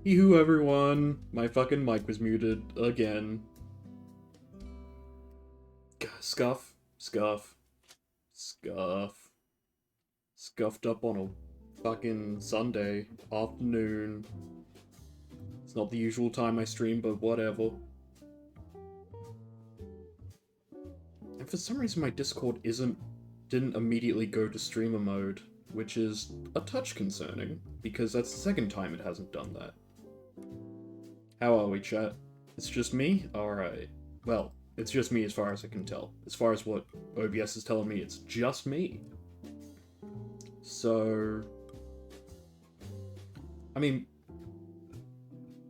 Yoo everyone! My fucking mic was muted again. Scuff. Scuff. Scuff. Scuffed up on a fucking Sunday afternoon. It's not the usual time I stream, but whatever. And for some reason my Discord didn't immediately go to streamer mode, which is a touch concerning, because that's the second time it hasn't done that. How are we, chat? It's just me? Alright. Well, it's just me as far as I can tell. As far as what OBS is telling me, it's just me. So... I mean...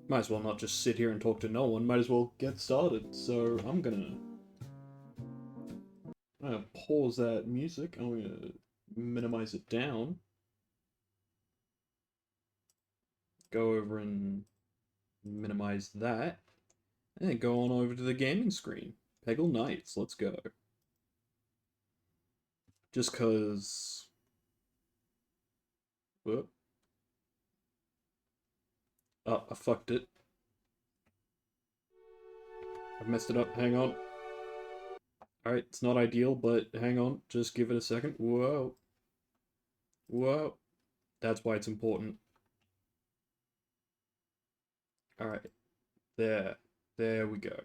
might as well not just sit here and talk to no one, might as well get started. So, I'm gonna pause that music, I'm gonna minimize it down. Go over and minimize that. And then go on over to the gaming screen. Peggle Knights, let's go. Just cause... Whoop. Oh, I fucked it. I've messed it up, hang on. Alright, it's not ideal, but hang on, just give it a second. Whoa. Whoa. That's why it's important. Alright. There. There we go.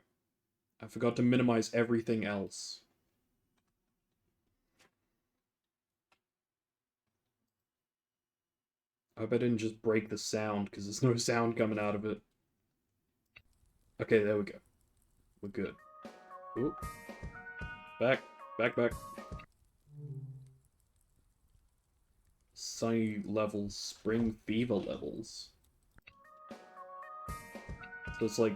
I forgot to minimize everything else. I hope I didn't just break the sound, because there's no sound coming out of it. Okay, there we go. We're good. Ooh. Back. Back, back. Sunny levels. Spring fever levels. So it's like...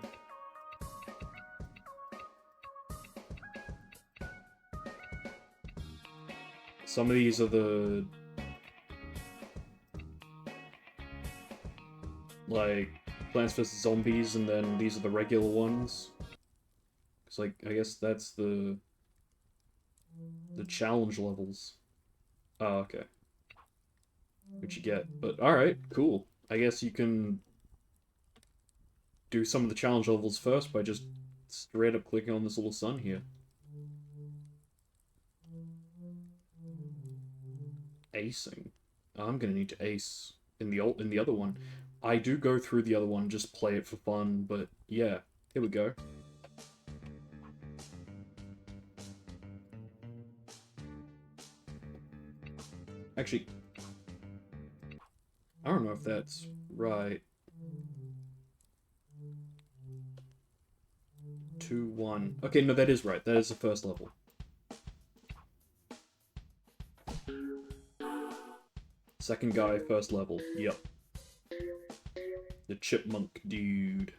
some of these are the... like, Plants vs. Zombies, and then these are the regular ones. It's like, I guess that's the challenge levels. Oh, okay. Which you get. But, alright, cool. I guess you can do some of the challenge levels first by just straight up clicking on this little sun here. Acing. I'm gonna need to ace in the other one. I do go through the other one, just play it for fun, but yeah, here we go. Actually, I don't know if that's right. 2, 1. Okay, no, that is right. That is the first level. Second guy, first level. Yep. The chipmunk dude.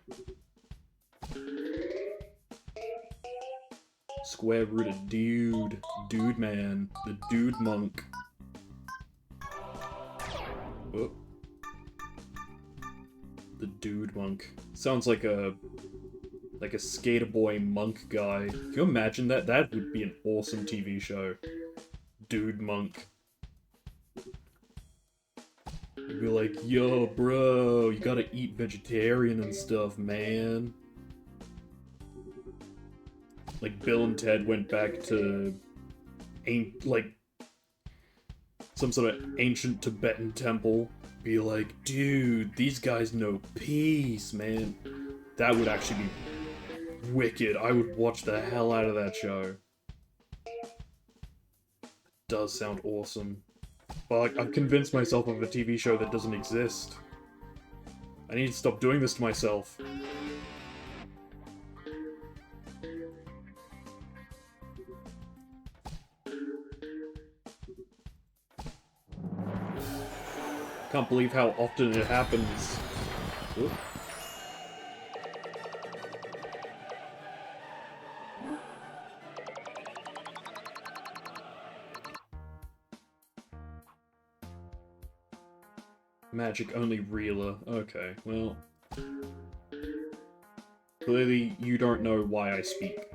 Square rooted dude. Dude man. The dude monk. Oh. The dude monk. Sounds like a skater boy monk guy. Can you imagine that? That would be an awesome TV show. Dude monk. You'd be like, yo, bro, you gotta eat vegetarian and stuff, man. Like, Bill and Ted went back to, like, some sort of ancient Tibetan temple. Be like, dude, these guys know peace, man. That would actually be wicked. I would watch the hell out of that show. It does sound awesome. But I've convinced myself of a TV show that doesn't exist. I need to stop doing this to myself. Can't believe how often it happens. Ooh. Magic only reeler. Okay, well. Clearly, you don't know why I speak.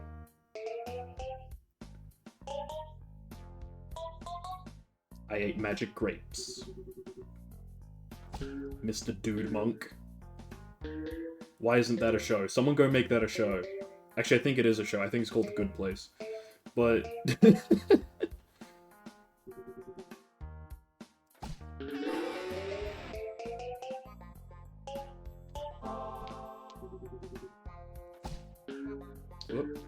I ate magic grapes. Mr. Dude Monk. Why isn't that a show? Someone go make that a show. Actually, I think it is a show. I think it's called The Good Place. But... Whoop.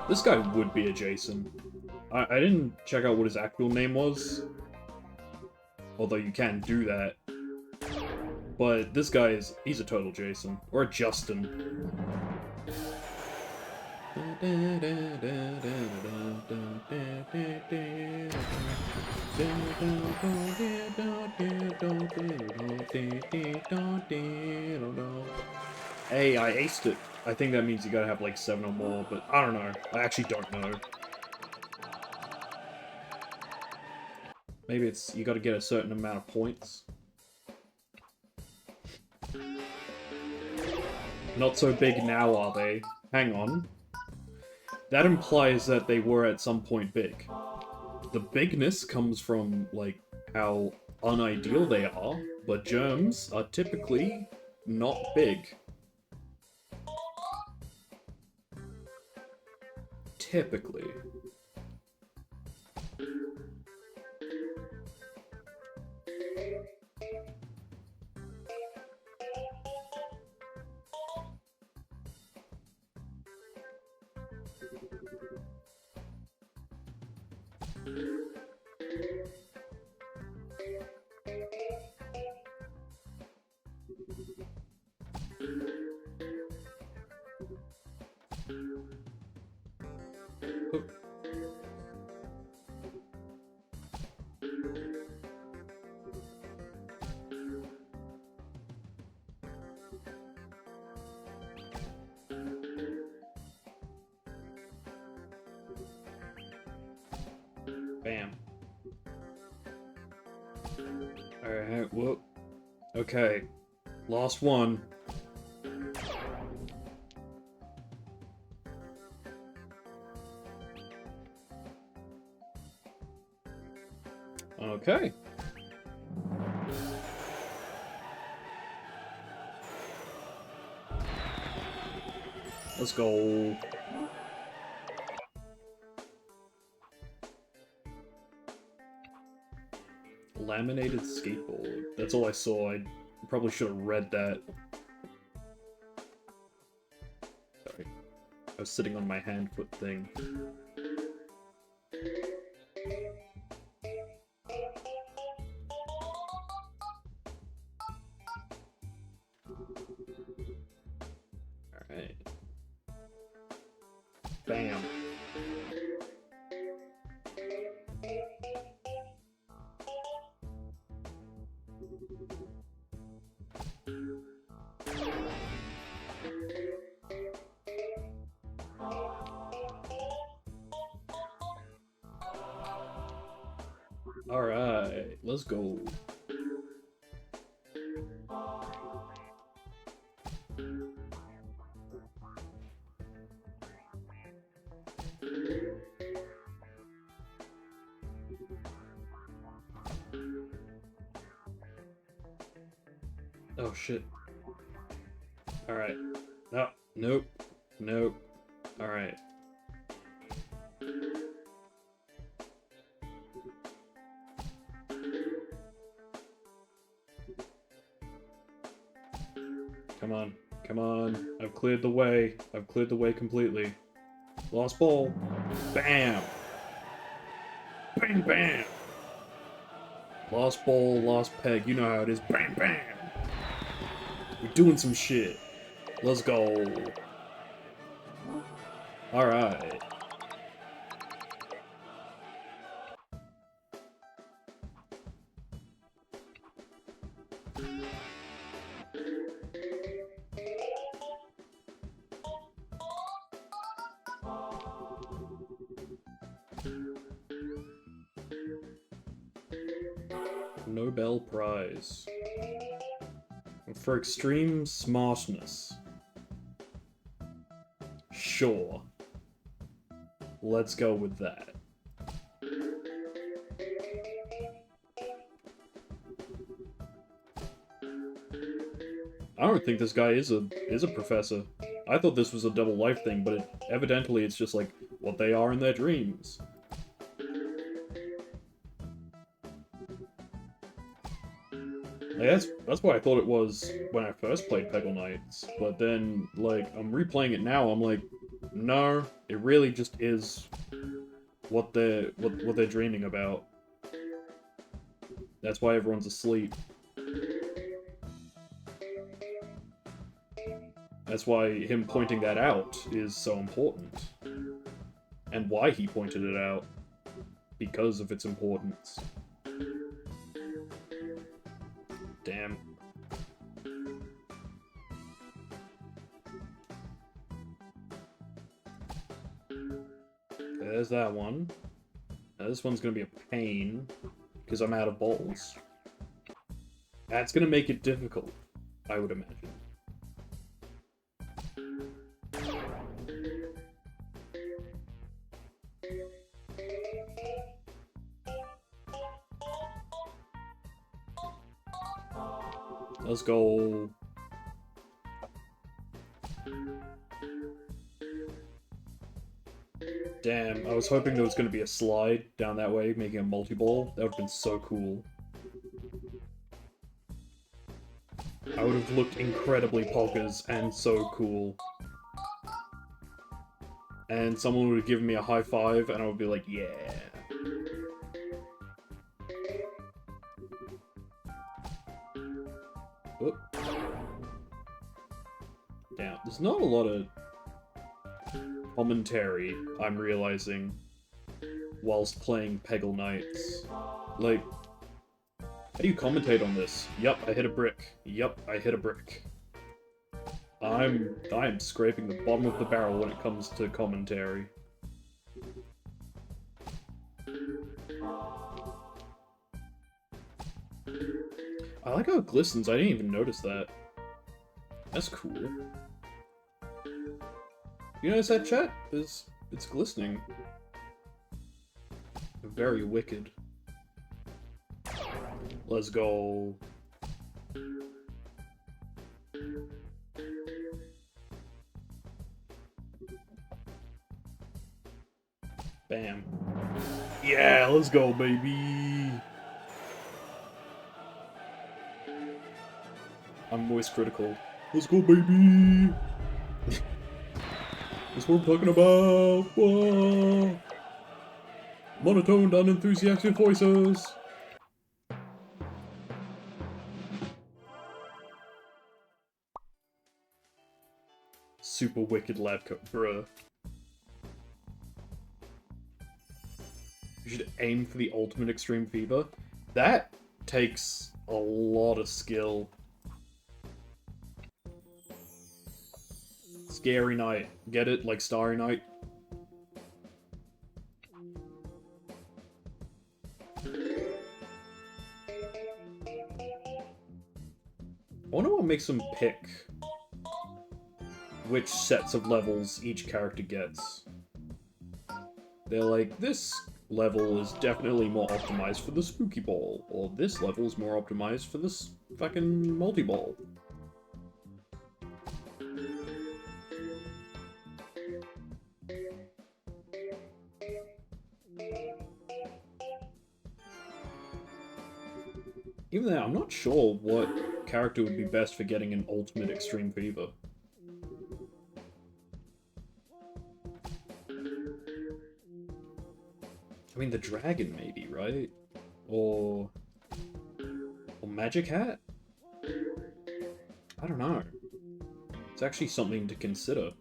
This guy would be a Jason. I didn't check out what his actual name was. Although you can do that. But this guy he's a total Jason. Or a Justin. Hey, I aced it. I think that means you gotta have like 7 or more, but I don't know. I actually don't know. Maybe it's you gotta get a certain amount of points. Not so big now, are they? Hang on. That implies that they were at some point big. The bigness comes from, like, how unideal they are, but germs are typically not big. Typically. Bam. Alright, whoop. Okay. Last one. Okay. Let's go. Laminated skateboard. That's all I saw. I probably should have read that. Sorry. I was sitting on my hand-foot thing. Alright. Bam. Alright, let's go. Oh shit. Alright. No, nope. Nope. Alright. Come on. Come on. I've cleared the way. I've cleared the way completely. Lost ball. Bam! Bang, bam! Lost ball, lost peg. You know how it is. Bam, bam! We're doing some shit. Let's go. Alright. Nobel Prize. For extreme smartness. Sure. Let's go with that. I don't think this guy is a professor. I thought this was a double life thing, but evidently it's just like what they are in their dreams. Like, that's what I thought it was when I first played Peggle Knights, but then, like, I'm replaying it now, I'm like, no, it really just is what they're dreaming about. That's why everyone's asleep. That's why him pointing that out is so important. And why he pointed it out. Because of its importance. Damn. There's that one. Now this one's gonna be a pain, because I'm out of balls. That's gonna make it difficult, I would imagine. Let's go. Damn, I was hoping there was going to be a slide down that way, making a multi-ball. That would have been so cool. I would have looked incredibly polkas and so cool. And someone would have given me a high five, and I would be like, yeah. Oop. Damn, there's not a lot of commentary, I'm realizing, whilst playing Peggle Knights. Like, how do you commentate on this? Yup, I hit a brick. Yup, I hit a brick. I'm scraping the bottom of the barrel when it comes to commentary. I like how it glistens, I didn't even notice that. That's cool. You notice that, chat? It's glistening. Very wicked. Let's go. Bam. Yeah, let's go, baby! I'm voice critical. Let's go, baby! That's what I'm talking about! Whoa! Monotone, unenthusiastic voices! Super wicked lab coat, bruh. You should aim for the ultimate extreme fever. That takes a lot of skill. Scary Night. Get it? Like Starry Night? I wonder what makes them pick which sets of levels each character gets. They're like, this level is definitely more optimized for the spooky ball, or this level is more optimized for this fucking multi-ball. Even then, I'm not sure what character would be best for getting an ultimate extreme fever. I mean, the dragon maybe, right? Or Magic Hat? I don't know. It's actually something to consider.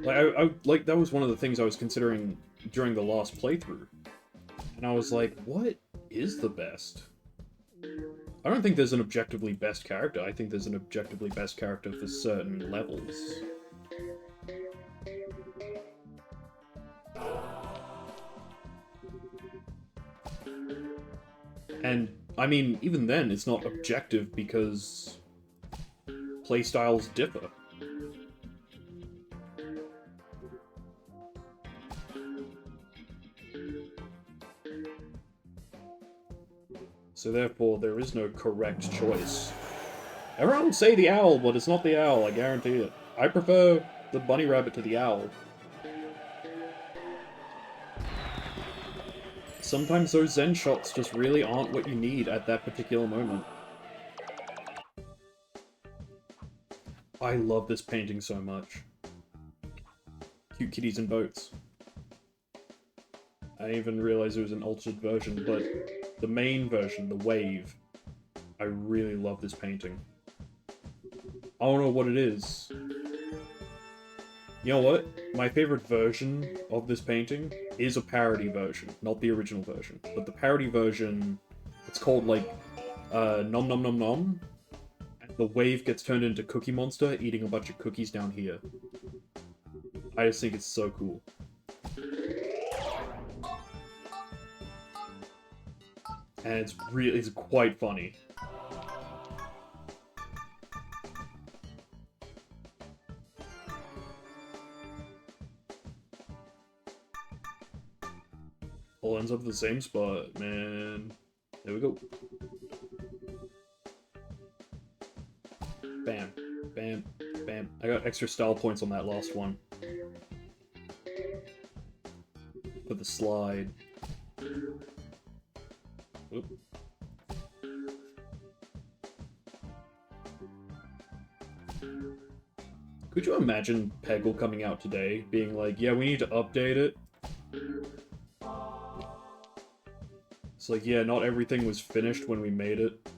Like, that was one of the things I was considering during the last playthrough. And I was like, what is the best? I don't think there's an objectively best character. I think there's an objectively best character for certain levels. And, I mean, even then, it's not objective because playstyles differ. So therefore, there is no correct choice. Everyone would say the owl, but it's not the owl, I guarantee it. I prefer the bunny rabbit to the owl. Sometimes those Zen shots just really aren't what you need at that particular moment. I love this painting so much. Cute kitties and boats. I didn't even realize it was an altered version, but the main version, the wave, I really love this painting. I don't know what it is. You know what? My favorite version of this painting is a parody version, not the original version. But the parody version, it's called, like, Nom Nom Nom Nom. And the wave gets turned into Cookie Monster, eating a bunch of cookies down here. I just think it's so cool. And it's quite funny. All ends up at the same spot, man. There we go. Bam. Bam. Bam. I got extra style points on that last one. For the slide. Oop. Could you imagine Peggle coming out today, being like, yeah, we need to update it? It's like, yeah, not everything was finished when we made it.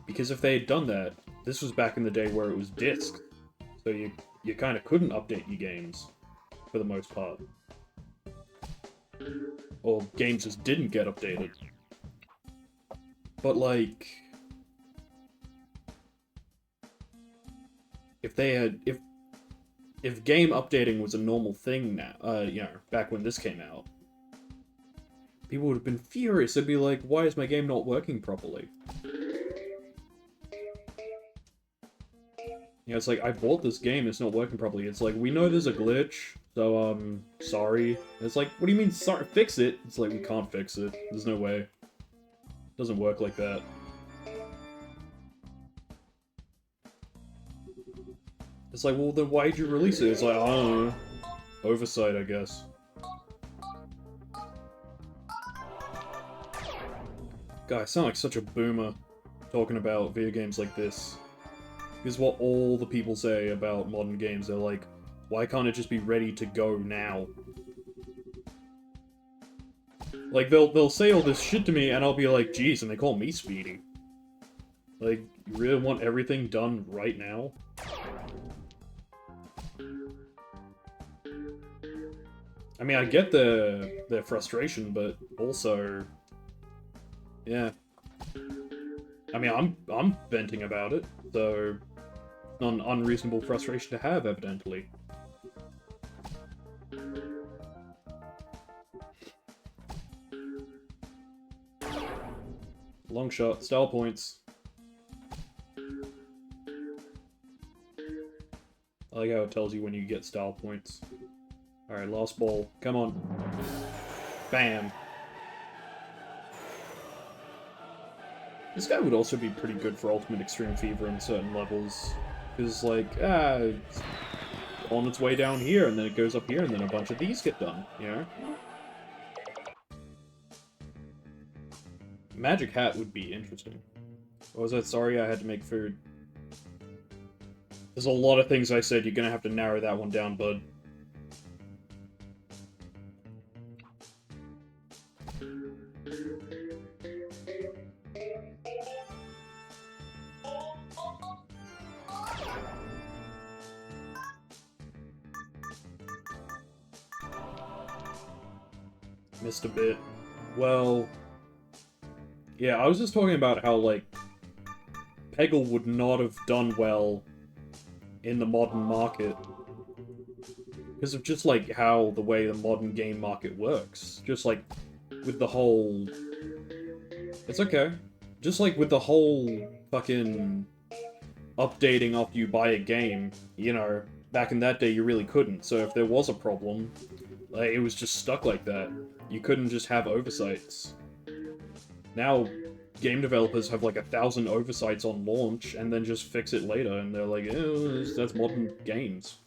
Because if they had done that, this was back in the day where it was disc. So you kind of couldn't update your games, for the most part. Or games just didn't get updated. But like... If game updating was a normal thing now, you know, back when this came out, people would have been furious. They'd be like, why is my game not working properly? You know, it's like, I bought this game, it's not working properly. It's like, we know there's a glitch, so, sorry. And it's like, what do you mean, sorry, fix it? It's like, we can't fix it. There's no way. It doesn't work like that. It's like, well, then why'd you release it? It's like, I don't know. Oversight, I guess. God, I sound like such a boomer talking about video games like this. This is what all the people say about modern games. They're like, why can't it just be ready to go now? Like, they'll say all this shit to me, and I'll be like, geez, and they call me Speedy. Like, you really want everything done right now? I mean, I get their frustration, but also, yeah. I mean, I'm venting about it, so not an unreasonable frustration to have, evidently. Long shot, style points. I like how it tells you when you get style points. Alright, last ball. Come on. Bam. This guy would also be pretty good for Ultimate Extreme Fever in certain levels. Because, like, it's on its way down here, and then it goes up here, and then a bunch of these get done, you know? Magic Hat would be interesting. What was that? Sorry, I had to make food. There's a lot of things I said, you're gonna have to narrow that one down, bud. Missed a bit. Well... yeah, I was just talking about how, like, Peggle would not have done well in the modern market. Because of just, like, how the way the modern game market works. Just, like, with the whole... it's okay. Just, like, with the whole fucking updating after you buy a game, you know, back in that day you really couldn't. So if there was a problem, Like, it was just stuck like that. You couldn't just have oversights. Now, game developers have like 1,000 oversights on launch, and then just fix it later, and they're like, that's modern games.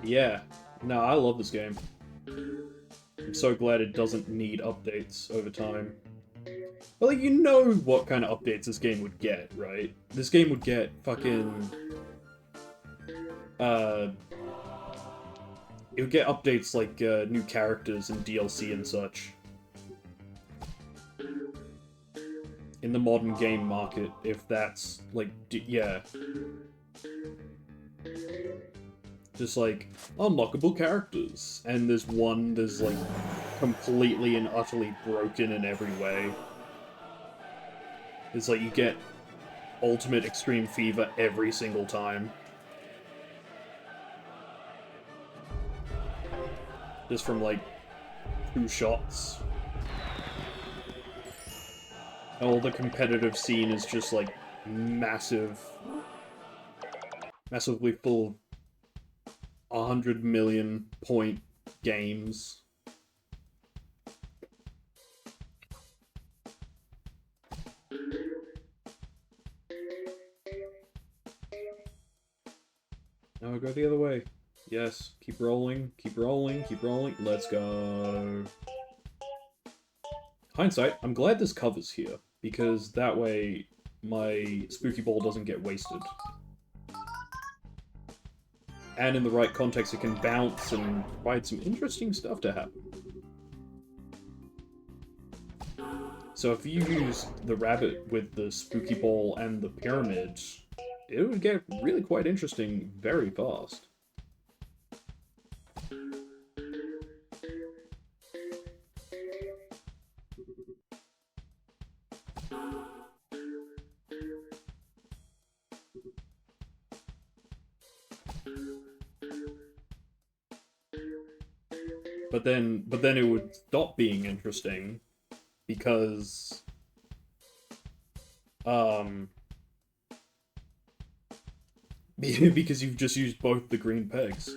Yeah. No, I love this game. I'm so glad it doesn't need updates over time. Well, like, you know what kind of updates this game would get, right? This game would get fucking... It would get updates like new characters and DLC and such. In the modern game market, if that's, like, yeah. Just, like, unlockable characters. And there's like, completely and utterly broken in every way. It's like, you get Ultimate Extreme Fever every single time. Just from, like, 2 shots. All the competitive scene is just, like, massively full of 100 million point games. Now go the other way. Yes, keep rolling, keep rolling, keep rolling. Let's go. Hindsight, I'm glad this cover's here, because that way my spooky ball doesn't get wasted. And in the right context, it can bounce and provide some interesting stuff to happen. So if you use the rabbit with the spooky ball and the pyramid, it would get really quite interesting very fast. But then it would stop being interesting because because you've just used both the green pegs.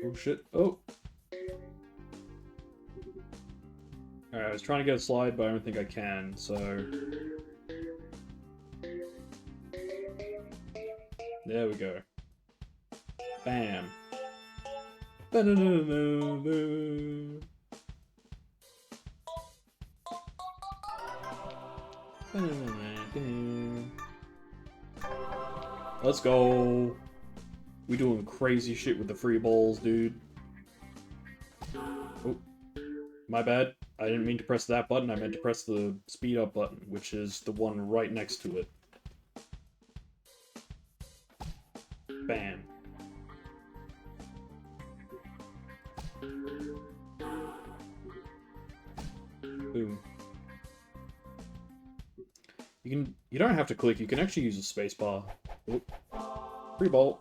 Oh shit. Oh. Alright, I was trying to get a slide, but I don't think I can, so... There we go. Bam. Let's go. We doing crazy shit with the free balls, dude. Oh, my bad. I didn't mean to press that button. I meant to press the speed up button, which is the one right next to it. Bam. Boom. You don't have to click, you can actually use a spacebar. Oh. Free ball.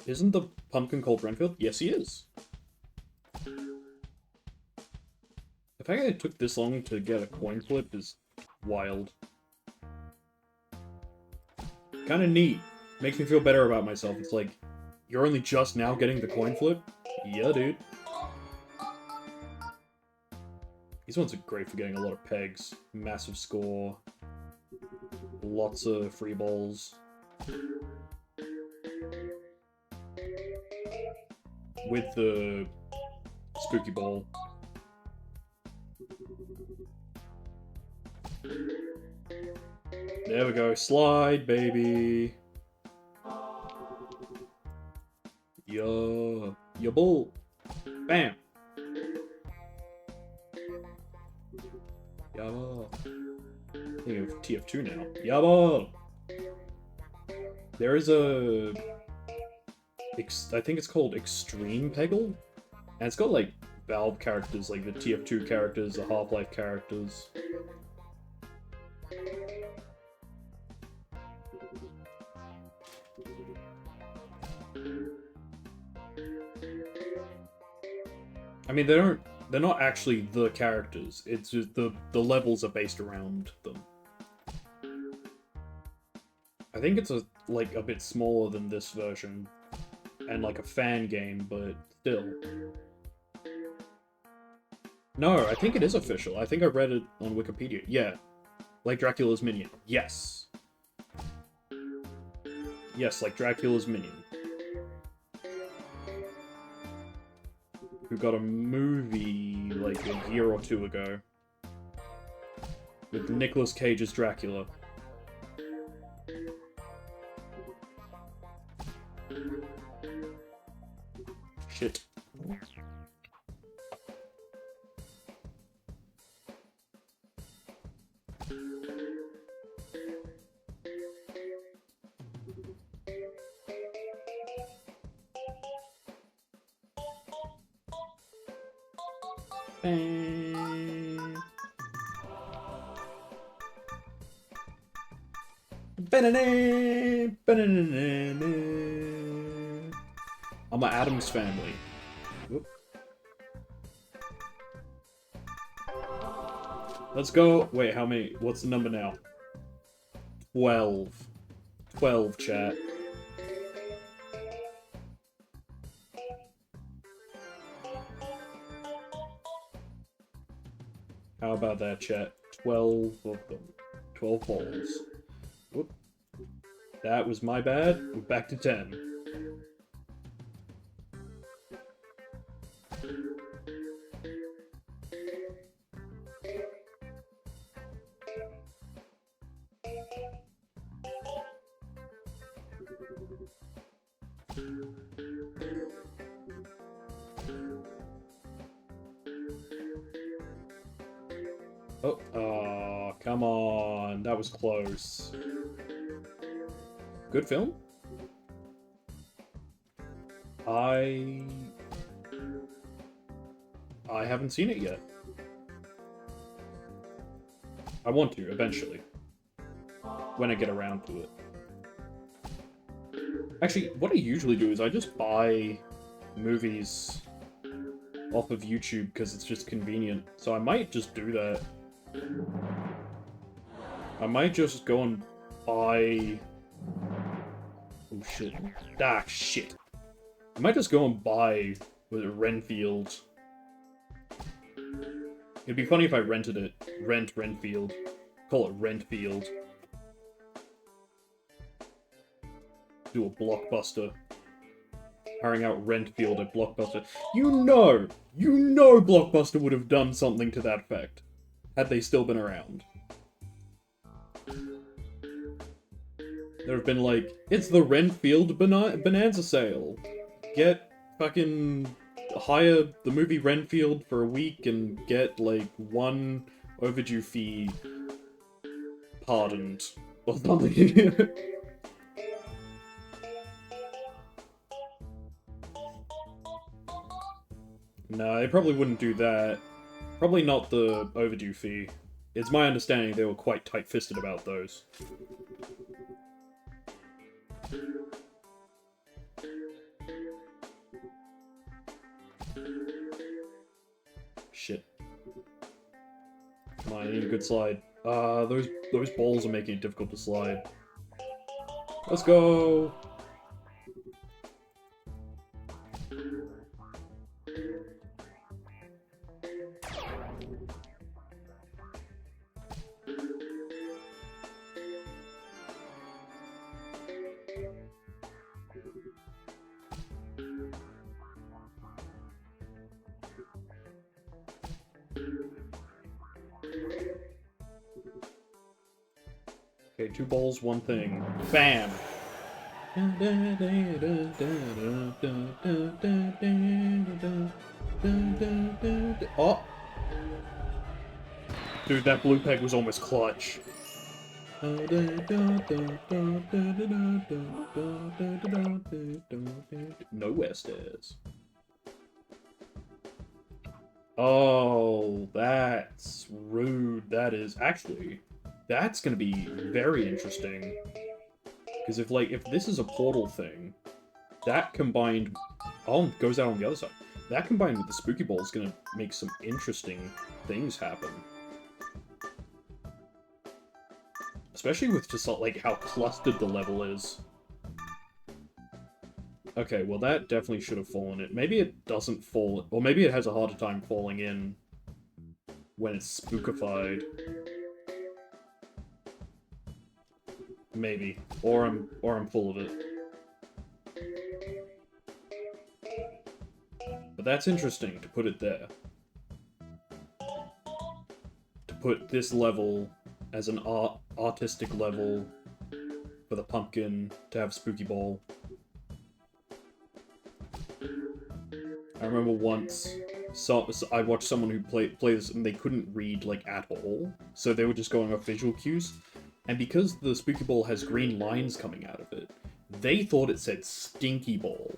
Isn't the pumpkin called Renfield? Yes, he is. The fact that it took this long to get a coin flip is wild. Kinda neat. Makes me feel better about myself. It's like, you're only just now getting the coin flip? Yeah, dude. These ones are great for getting a lot of pegs. Massive score. Lots of free balls. With the spooky ball. There we go. Slide, baby. Yo. Yo, bull. Bam. Yabba. Thinking of TF2 now. Yabba. There is a... I think it's called Extreme Peggle? And it's got, like, Valve characters, like the TF2 characters, the Half-Life characters. I mean, they're not actually the characters. It's just the levels are based around them. I think it's like a bit smaller than this version, and like a fan game, but still. No, I think it is official. I think I read it on Wikipedia. Yeah, like Dracula's minion. Yes. Yes, like Dracula's minion. Who got a movie like a year or two ago with Nicolas Cage as Dracula. Shit. I'm an Addams Family. Whoop. Let's go. Wait, how many? What's the number now? 12. 12, chat. How about that, chat? 12 of them. 12 balls. Whoop. That was my bad. We're back to 10. Oh, come on. That was close. Good film? I haven't seen it yet. I want to, eventually. When I get around to it. Actually, what I usually do is I just buy movies off of YouTube because it's just convenient. So I might just do that. I might just go and buy... Oh shit. Ah, shit. I might just go and buy with Renfield. It'd be funny if I rented it. Renfield. Call it Rentfield. Do a Blockbuster. Hiring out Rentfield at Blockbuster. You know Blockbuster would have done something to that effect. Had they still been around. There have been like, it's the Renfield Bonanza sale. Get fucking... hire the movie Renfield for a week and get like one overdue fee pardoned. Or something. No, they probably wouldn't do that. Probably not the overdue fee. It's my understanding they were quite tight-fisted about those. Shit. Come on, I need a good slide. Those balls are making it difficult to slide. Let's go! Okay, 2 balls, 1 thing. Bam! Oh! Dude, that blue peg was almost clutch. Nowhere stairs. Oh, that's rude. That is actually, that's gonna be very interesting. Because if this is a portal thing, that combined, oh, goes out on the other side. That combined with the spooky ball is gonna make some interesting things happen. Especially with just like how clustered the level is. Okay, well that definitely should have fallen in. Maybe it doesn't fall, or maybe it has a harder time falling in when it's spookified. Maybe. Or I'm full of it. But that's interesting to put it there. To put this level as an artistic level for the pumpkin to have spooky ball. I remember once so I watched someone who play this and they couldn't read like at all, so they were just going off visual cues. And because the spooky ball has green lines coming out of it, they thought it said stinky ball.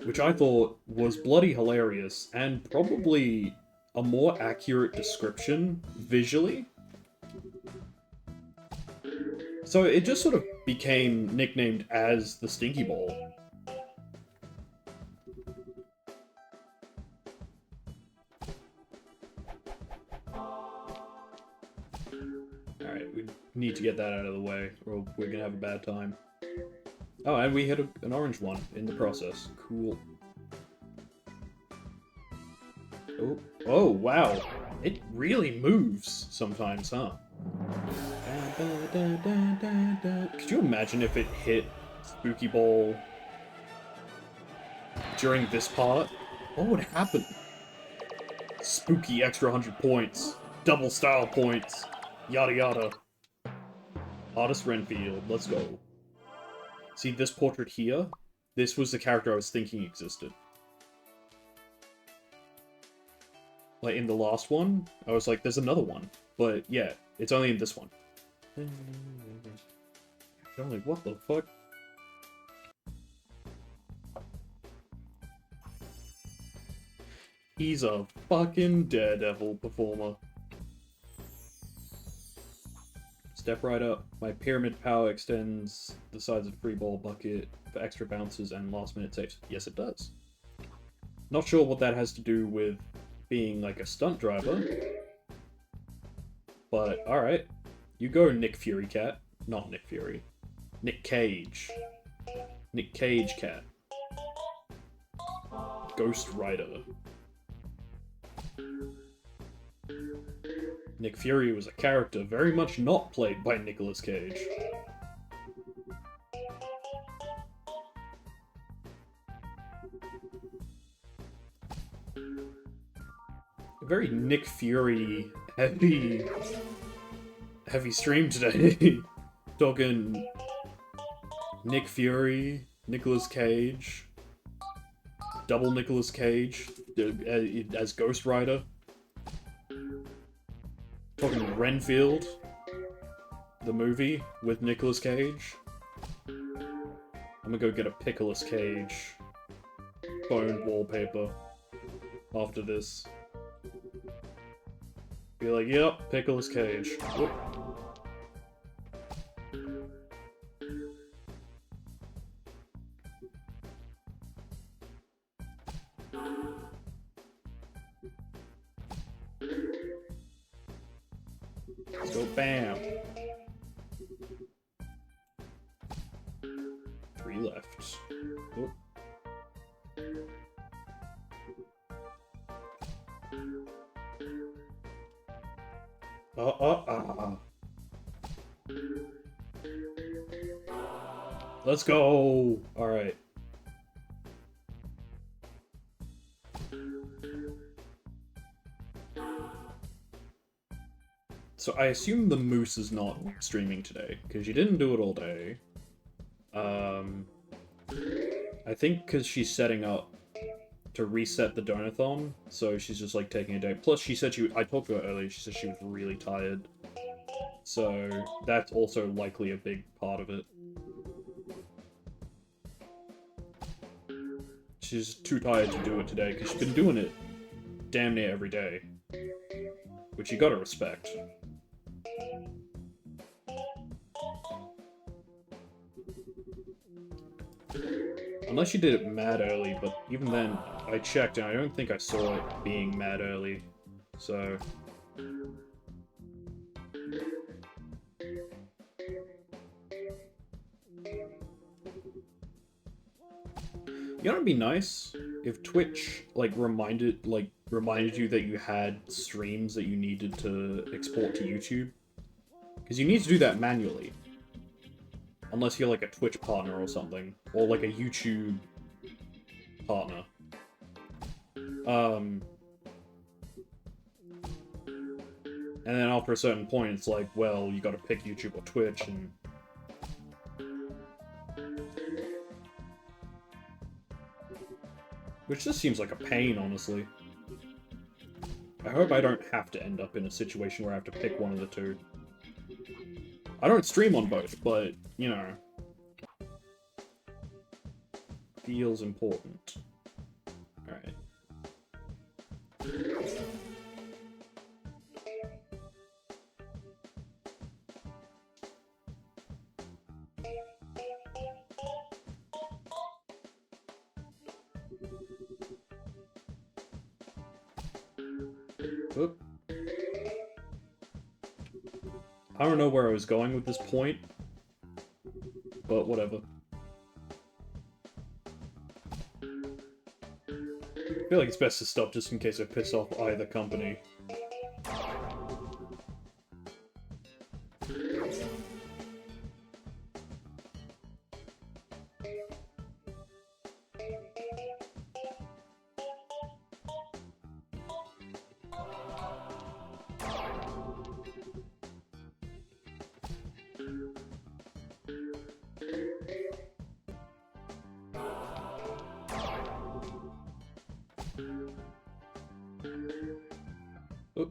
Which I thought was bloody hilarious, and probably a more accurate description visually. So it just sort of became nicknamed as the Stinky Ball. Alright, we need to get that out of the way, or we're gonna have a bad time. Oh, and we hit an orange one in the process. Cool. Oh, oh, wow. It really moves sometimes, huh? Could you imagine if it hit Spooky Ball during this part? What would happen? Spooky extra 100 points. Double style points. Yada yada. Artist Renfield, let's go. See this portrait here? This was the character I was thinking existed. Like in the last one, I was like, there's another one. But yeah, it's only in this one. I'm like, what the fuck? He's a fucking Daredevil performer. Step right up. My pyramid power extends the size of free ball bucket for extra bounces and last minute saves. Yes, it does. Not sure what that has to do with being like a stunt driver. But, alright. You go, Nick Fury Cat. Not Nick Fury. Nick Cage. Nick Cage Cat. Ghost Rider. Nick Fury was a character very much not played by Nicolas Cage. A very Nick Fury heavy stream today. Talking Nick Fury, Nicolas Cage, double Nicolas Cage as Ghost Rider. Talking Renfield, the movie with Nicolas Cage. I'm gonna go get a Pickles Cage phone wallpaper after this. Be like, yep, Pickles Cage. Whoop. Let's go, bam. 3 left. Oop. Let's go! Alright. So I assume the Moose is not streaming today, because she didn't do it all day. I think because she's setting up to reset the Donathon, so she's just like taking a day. Plus she said I talked to her earlier, she said she was really tired. So that's also likely a big part of it. She's too tired to do it today, because she's been doing it damn near every day. Which you gotta respect. Unless she did it mad early, but even then, I checked and I don't think I saw it being mad early. So... You know, it'd be nice if Twitch, like, reminded you that you had streams that you needed to export to YouTube. Because you need to do that manually. Unless you're, like, a Twitch partner or something. Or, like, a YouTube partner. And then after a certain point, it's like, well, you gotta pick YouTube or Twitch, and... Which just seems like a pain, honestly. I hope I don't have to end up in a situation where I have to pick one of the two. I don't stream on both, but, you know... Feels important. Alright. Oop. I don't know where I was going with this point, but whatever. I feel like it's best to stop just in case I piss off either company. Oop.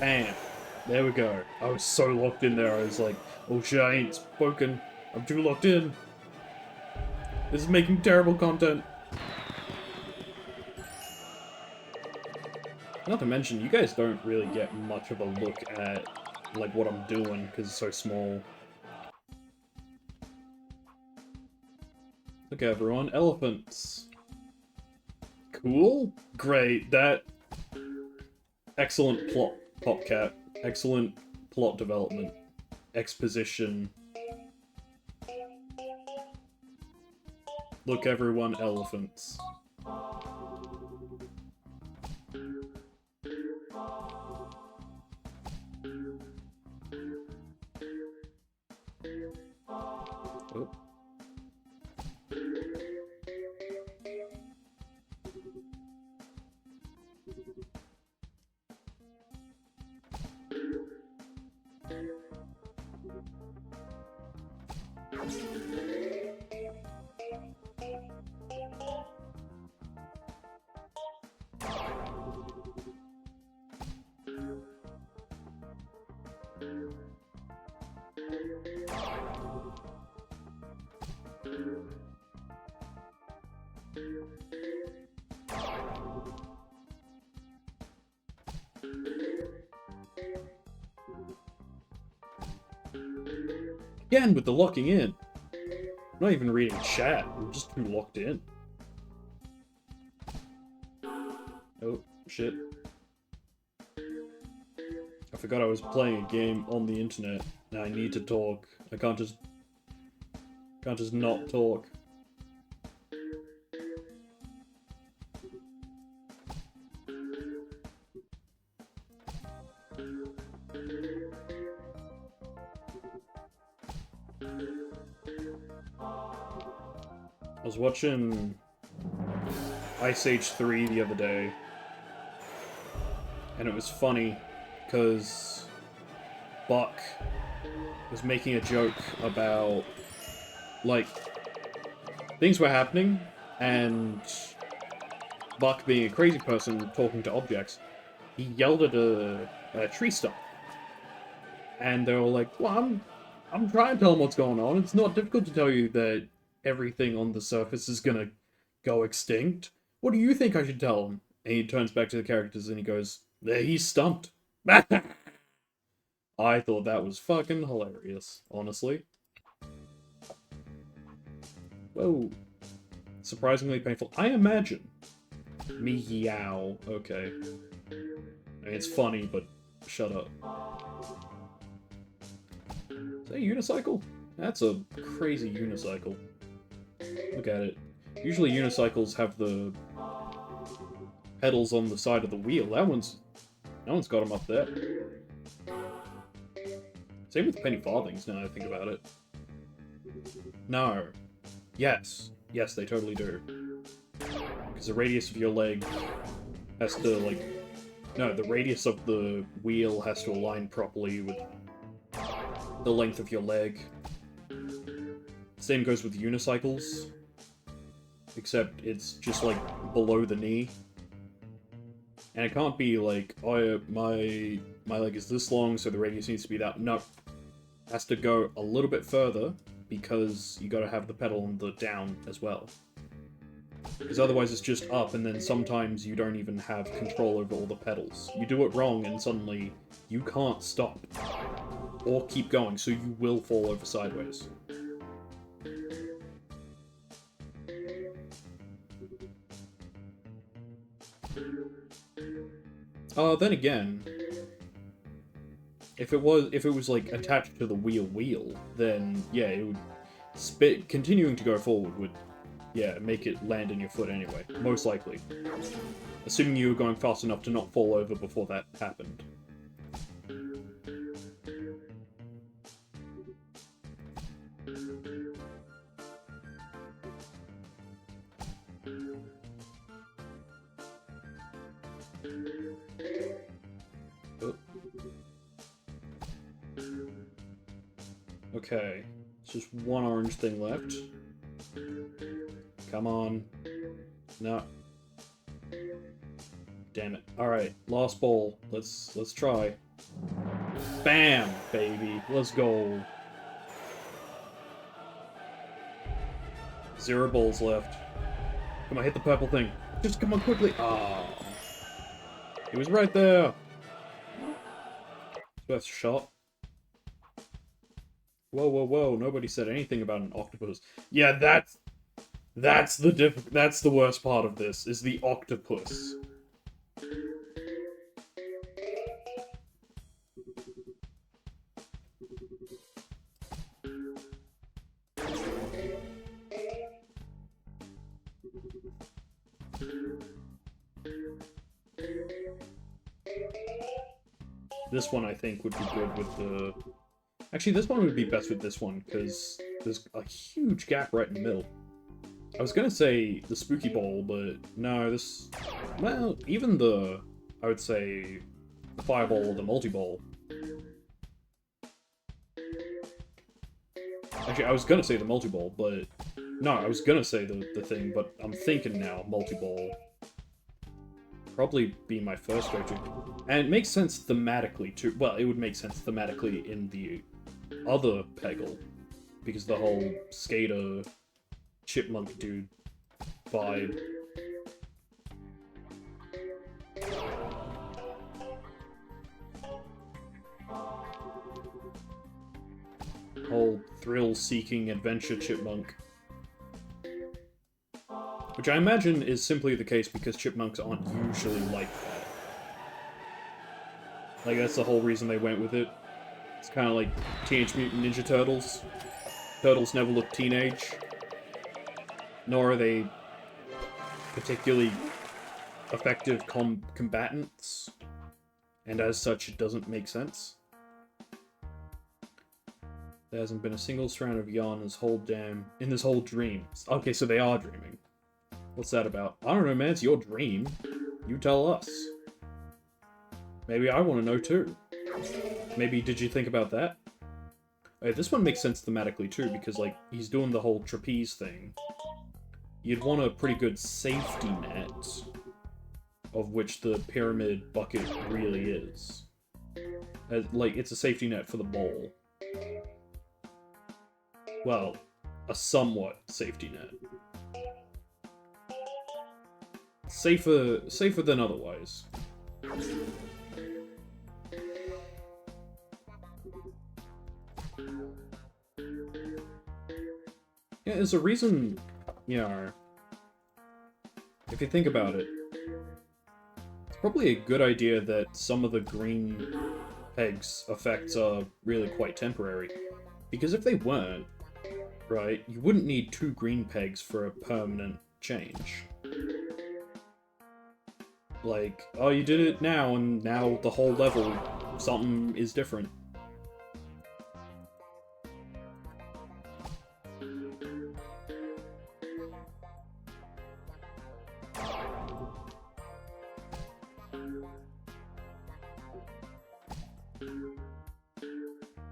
Bam. There we go. I was so locked in there, I was like, oh shit, I ain't spoken. I'm too locked in. This is making terrible content. Not to mention, you guys don't really get much of a look at, like, what I'm doing, because it's so small. Look, everyone, elephants. Cool? Great, that... Excellent plot, Popcat. Excellent plot development. Exposition. Look, everyone, elephants. Oh. Again with the locking in. I'm not even reading chat, I'm just too locked in. Oh, shit. I forgot I was playing a game on the internet. Now I need to talk. I can't just not talk. I was watching Ice Age 3 the other day, and it was funny, because Buck was making a joke about, like, things were happening, and Buck, being a crazy person talking to objects, he yelled at a tree stump. And they were like, well, I'm trying to tell him what's going on. It's not difficult to tell you that everything on the surface is gonna go extinct. What do you think I should tell him? And he turns back to the characters and he goes, he's stumped. I thought that was fucking hilarious, honestly. Whoa. Surprisingly painful. I imagine. Meow. Okay. I mean, it's funny, but shut up. Is that a unicycle? That's a crazy unicycle. Look at it. Usually unicycles have the pedals on the side of the wheel. That one's got them up there. Same with penny farthings, now that I think about it. No. Yes. Yes, they totally do. Because the radius of your leg has to, like... No, the radius of the wheel has to align properly with the length of your leg. Same goes with unicycles. Except it's just, like, below the knee. And it can't be like, oh, my leg is this long, so the radius needs to be that. No. It has to go a little bit further, because you gotta have the pedal on the down as well. Because otherwise it's just up, and then sometimes you don't even have control over all the pedals. You do it wrong, and suddenly you can't stop. Or keep going, so you will fall over sideways. Then again, if it was like attached to the wheel, then yeah, it would continuing to go forward would, yeah, make it land in your foot anyway, most likely. Assuming you were going fast enough to not fall over before that happened. Okay, it's just one orange thing left. Come on. No. Damn it. Alright, last ball. Let's try. Bam, baby. Let's go. 0 balls left. Come on, hit the purple thing. Just come on quickly. Ah. Oh. He was right there. Best shot. Whoa, whoa, whoa. Nobody said anything about an octopus. Yeah, that's the worst part of this, is the octopus. This one, I think, would be good with the... Actually, this one would be best with this one, because there's a huge gap right in the middle. I was gonna say the spooky ball, but no, this... Well, even the... I would say... the fireball or the multi-ball. Actually, I was gonna say the multi-ball, but... No, I was gonna say the thing, but I'm thinking now, multi-ball. Probably be my first go-to. And it makes sense thematically, too. Well, it would make sense thematically in the other Peggle, because the whole skater chipmunk dude vibe. Whole thrill-seeking adventure chipmunk. Which I imagine is simply the case because chipmunks aren't usually like that. Like, that's the whole reason they went with it. It's kind of like Teenage Mutant Ninja Turtles. Turtles never look teenage. Nor are they particularly effective combatants. And as such, it doesn't make sense. There hasn't been a single strand of yarn in this whole dream. Okay, so they are dreaming. What's that about? I don't know, man. It's your dream. You tell us. Maybe I want to know too. Maybe did you think about that? This one makes sense thematically too, because like he's doing the whole trapeze thing. You'd want a pretty good safety net, of which the pyramid bucket really is. Like, it's a safety net for the bowl. Well, a somewhat safety net. Safer than otherwise. Yeah, there's a reason, you know, if you think about it, it's probably a good idea that some of the green pegs' effects are really quite temporary. Because if they weren't, right, you wouldn't need 2 green pegs for a permanent change. Like, oh, you did it now, and now the whole level, something is different.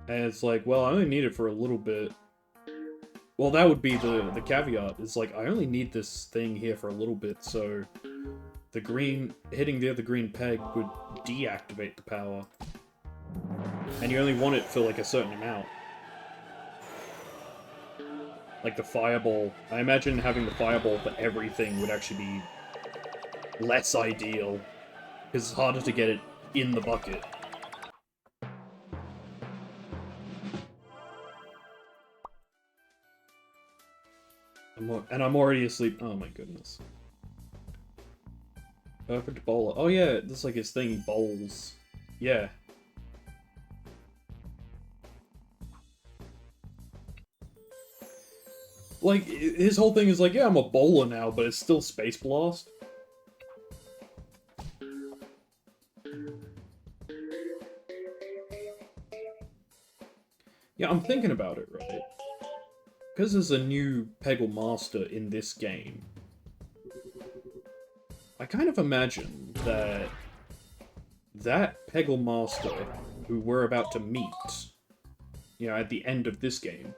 And it's like, well, I only need it for a little bit. Well, that would be the caveat. It's like, I only need this thing here for a little bit, so the green, hitting the other green peg would deactivate the power. And you only want it for, like, a certain amount. Like the fireball. I imagine having the fireball for everything would actually be less ideal, because it's harder to get it in the bucket. And I'm already asleep. Oh my goodness. Perfect bowler. Oh yeah, that's like his thing, he bowls. Yeah. Like, his whole thing is like, yeah, I'm a bowler now, but it's still Space Blast. Yeah, I'm thinking about it, right? Because there's a new Peggle Master in this game, I kind of imagine that Peggle Master, who we're about to meet, you know, at the end of this game,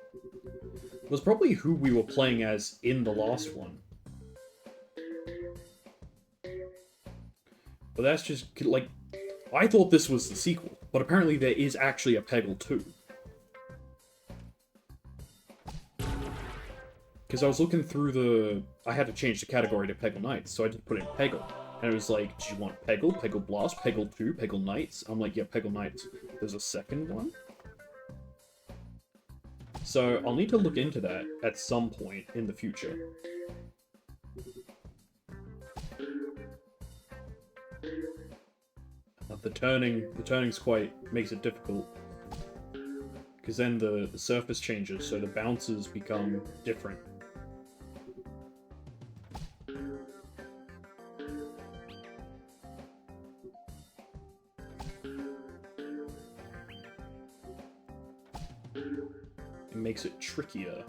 was probably who we were playing as in the last one. But that's just, like, I thought this was the sequel, but apparently there is actually a Peggle 2. Because I was looking through I had to change the category to Peggle Knights, so I just put in Peggle. And it was like, do you want Peggle, Peggle Blast, Peggle 2, Peggle Knights? I'm like, yeah, Peggle Knights. There's a second one? So I'll need to look into that at some point in the future. The turning's makes it difficult. Because then the surface changes, so the bounces become different. It makes it trickier.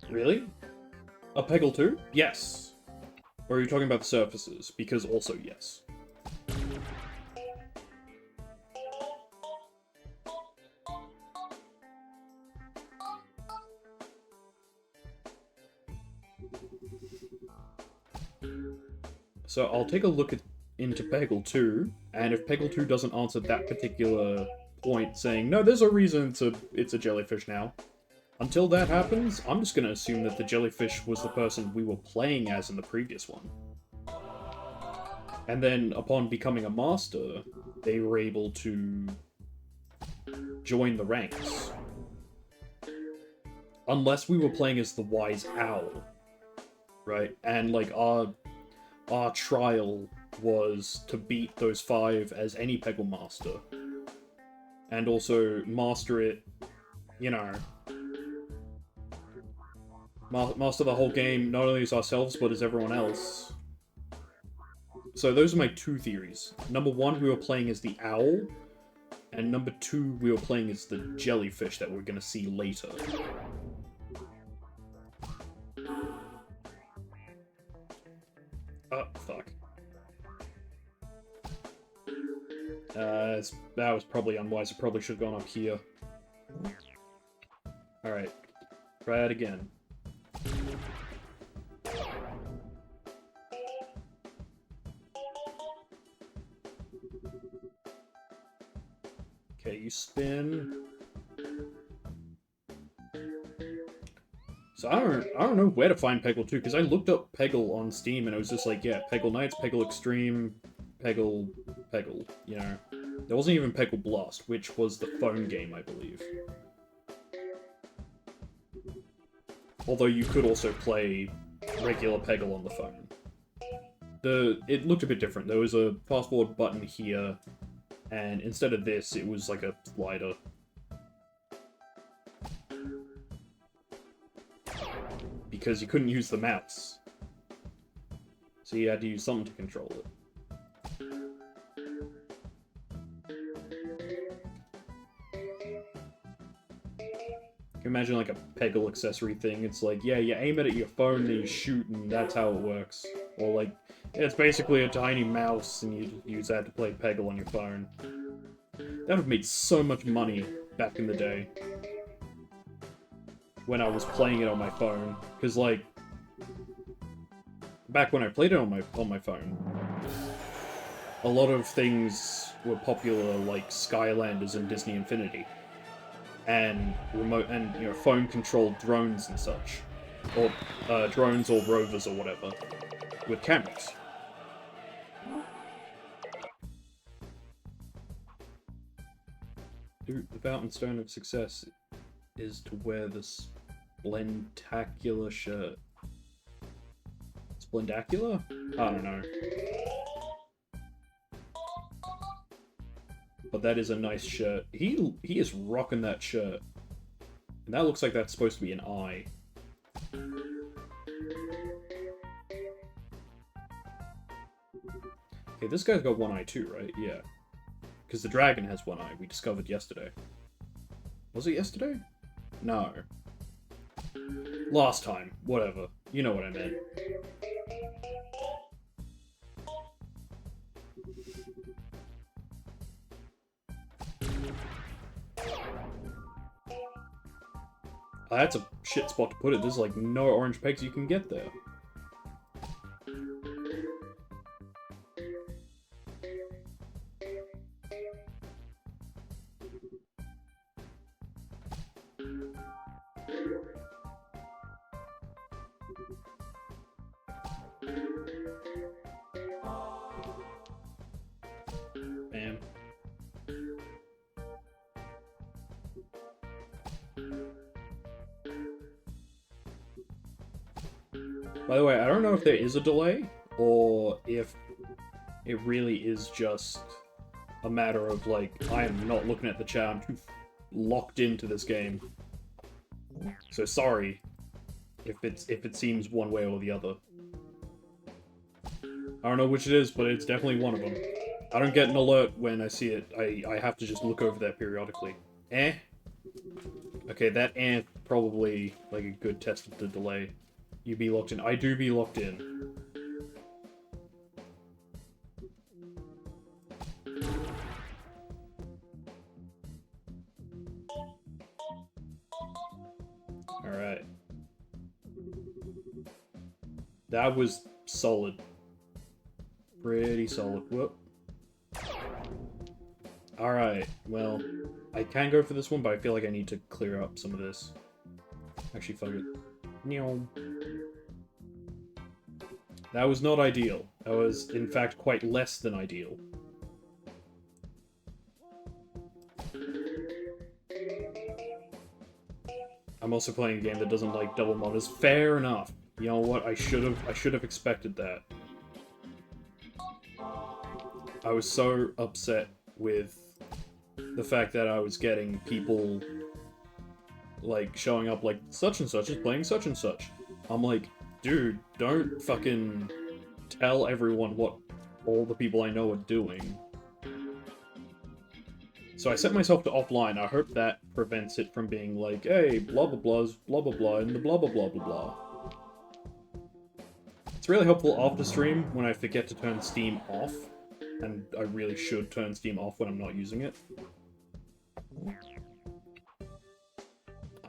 Really? A Peggle 2? Yes. Or are you talking about the surfaces? Because also yes. So I'll take a look into Peggle 2, and if Peggle 2 doesn't answer that particular point, saying, no, there's a reason it's a jellyfish now. Until that happens, I'm just gonna assume that the jellyfish was the person we were playing as in the previous one. And then, upon becoming a master, they were able to join the ranks. Unless we were playing as the Wise Owl, right? And, like, our trial was to beat those 5 as any Peggle Master. And also master it, you know, master the whole game, not only as ourselves, but as everyone else. So those are my two theories. Number one, we were playing as the owl, and number two, we were playing as the jellyfish that we're gonna see later. Oh, fuck. That was probably unwise. I probably should have gone up here. Alright. Try that again. Okay, you spin. So I don't know where to find Peggle 2, because I looked up Peggle on Steam and it was just like, yeah, Peggle Knights, Peggle Extreme, Peggle, you know. There wasn't even Peggle Blast, which was the phone game, I believe. Although you could also play regular Peggle on the phone. It looked a bit different. There was a fast forward button here, and instead of this, it was like a slider. Because you couldn't use the mouse. So you had to use something to control it. You can imagine like a Peggle accessory thing. It's like, yeah, you aim it at your phone and you shoot and that's how it works. Or like, it's basically a tiny mouse and you use that to play Peggle on your phone. That would have made so much money back in the day. When I was playing it on my phone, because like back when I played it on my phone, a lot of things were popular, like Skylanders and Disney Infinity, and phone controlled drones and such, or drones or rovers or whatever, with cameras. Dude, the Fountain Stone of Success is to wear this Splendacular shirt. Splendacular? I don't know. But that is a nice shirt. He is rocking that shirt. And that looks like that's supposed to be an eye. Okay, this guy's got one eye too, right? Yeah. Because the dragon has one eye, we discovered yesterday. Was it yesterday? No. Last time. Whatever. You know what I meant. That's a shit spot to put it. There's like no orange pegs you can get there. Bam. By the way, I don't know if there is a delay, or if it really is just a matter of, like, I am not looking at the chat, I'm too locked into this game. So sorry if it seems one way or the other. I don't know which it is, but it's definitely one of them. I don't get an alert when I see it. I have to just look over that periodically. Eh? Okay, that eh probably like a good test of the delay. You be locked in. I do be locked in. Alright. That was solid. Pretty solid. Whoop. Alright, well, I can go for this one, but I feel like I need to clear up some of this. Actually, fuck it. Meow. That was not ideal. That was, in fact, quite less than ideal. I'm also playing a game that doesn't like double monitors. Fair enough. You know what? I should have expected that. I was so upset with the fact that I was getting people like showing up like such and such is playing such and such. I'm like, dude, don't fucking tell everyone what all the people I know are doing. So I set myself to offline. I hope that prevents it from being like, hey, blah blah blah's blah blah blah and the blah blah blah blah blah. It's really helpful after stream when I forget to turn Steam off, and I really should turn Steam off when I'm not using it.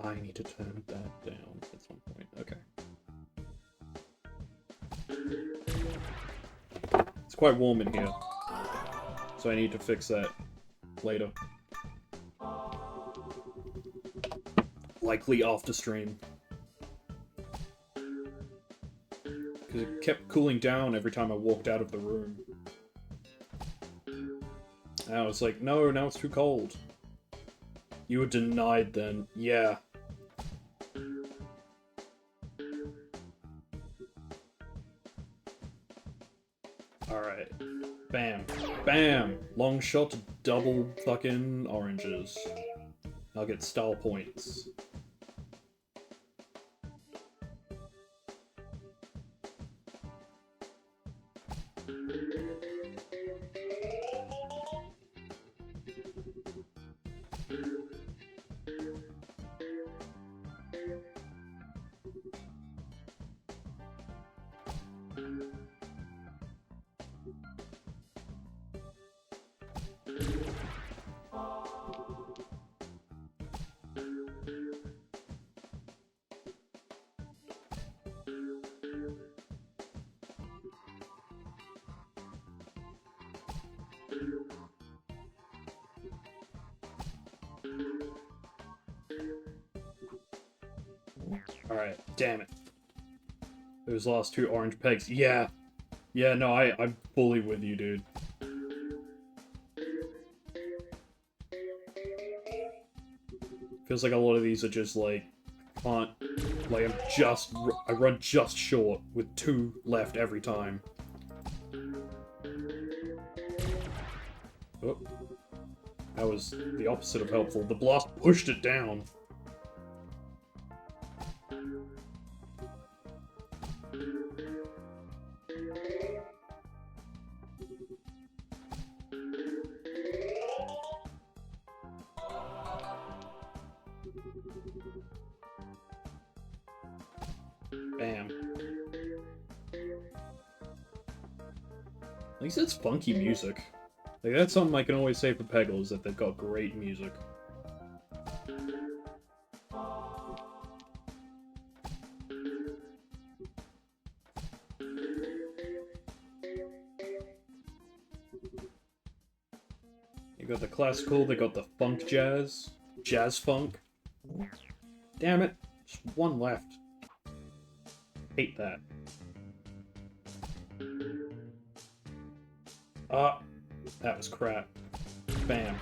I need to turn that down at some point. Okay. It's quite warm in here, so I need to fix that later. Likely after stream. Because it kept cooling down every time I walked out of the room. And I was like, no, now it's too cold. You were denied then. Yeah. Alright. Bam. Bam! Long shot, double fucking oranges. I'll get style points. Alright, damn it. Those last two orange pegs. Yeah. Yeah, no, I'm fully with you, dude. Feels like a lot of these are just like, can't, like I run just short with 2 left every time. Oh. That was the opposite of helpful. The blast pushed it down. Bam. At least it's funky music. Like, that's something I can always say for Peggle, is that they've got great music. You got the classical, they got the funk jazz. Jazz funk. Damn it. Just 1 left. Hate that. Ah. That was crap. Bam.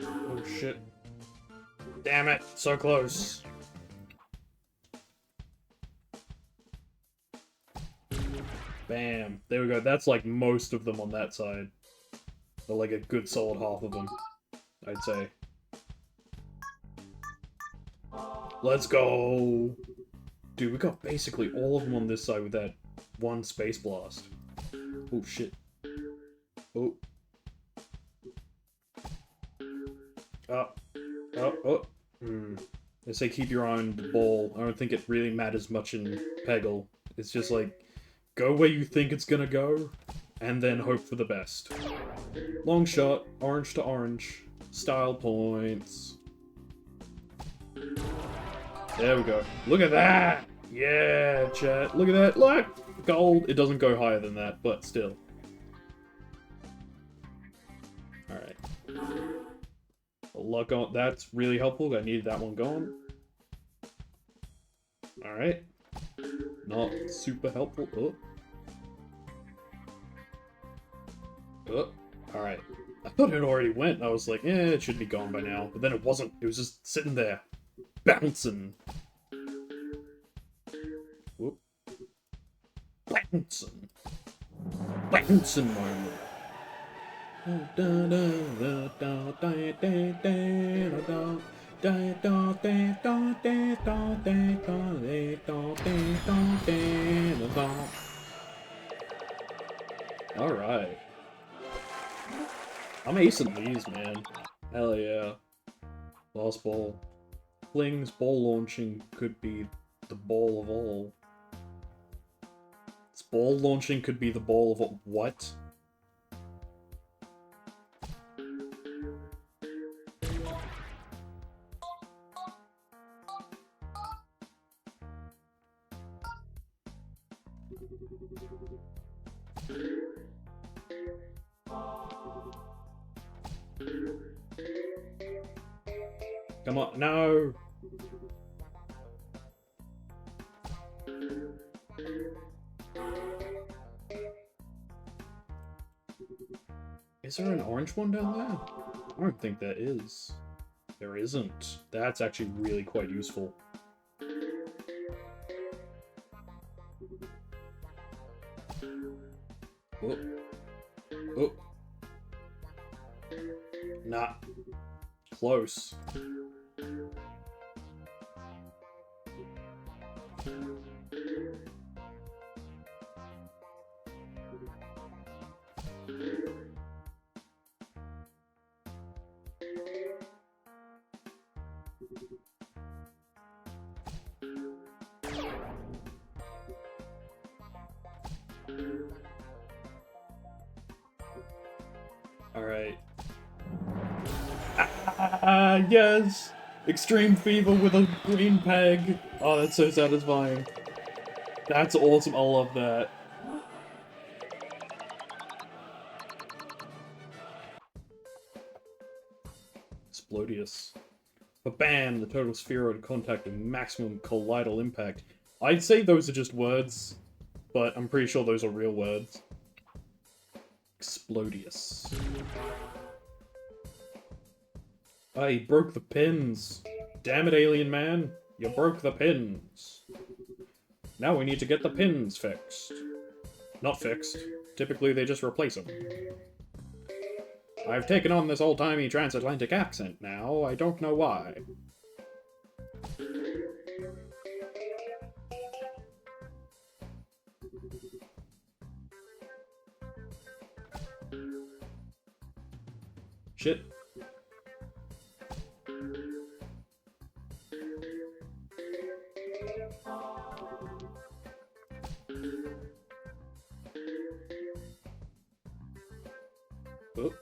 Oh shit. Damn it, so close. Bam. There we go. That's like most of them on that side. Or like a good solid half of them, I'd say. Let's go! Dude, we got basically all of them on this side with that 1 space blast. Oh shit. Oh. Oh. They say keep your eye on the ball. I don't think it really matters much in Peggle. It's just like, Go where you think it's gonna go, and then hope for the best. Long shot, orange to orange. Style points. There we go. Look at that! Yeah, chat. Look at that. Look! Gold. It doesn't go higher than that, but still. Alright. Luck on. That's really helpful. I needed that one gone. Alright. Not super helpful. Oh. Oh. Alright. I thought it already went. I was like, it should be gone by now. But then it wasn't. It was just sitting there. Bouncing. Whoop. Bouncing. Bouncing moment. Alright. I'm acing these, man. Hell yeah. Last ball. Fling's ball launching could be the ball of all. This ball launching could be the ball of all. What? Come on, no! Is there an orange one down there? I don't think there is. There isn't. That's actually really quite useful. Oh. Oh. Nah. Close. Alright. Ah, yes! Extreme Fever with a green peg! Oh, that's so satisfying. That's awesome, I love that. Explodius. Ba-bam! The total spheroid contact and maximum colloidal impact. I'd say those are just words, but I'm pretty sure those are real words. Explodius. Ah, he broke the pins. Damn it, alien man. You broke the pins. Now we need to get the pins fixed. Not fixed. Typically they just replace them. I've taken on this old-timey transatlantic accent now. I don't know why. Shit. Oh.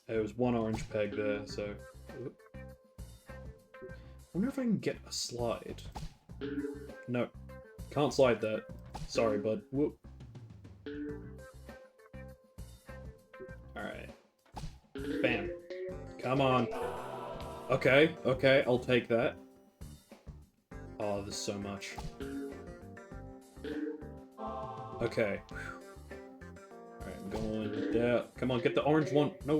There was one orange peg there, so... Oh. I wonder if I can get a slide. No. Can't slide that. Sorry, bud. Whoop. Alright. Bam. Come on. Okay, okay, I'll take that. Oh, there's so much. Okay. Alright, I'm going down. Come on, get the orange one. No.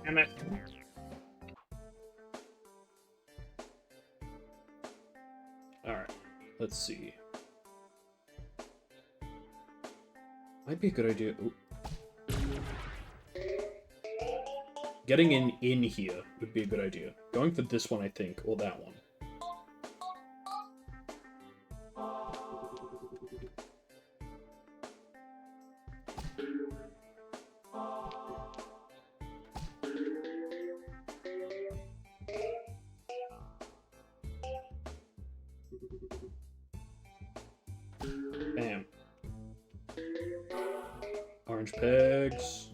Damn it. Alright, let's see. Might be a good idea. Ooh. Getting in here would be a good idea. Going for this one, I think, or that one. pegs.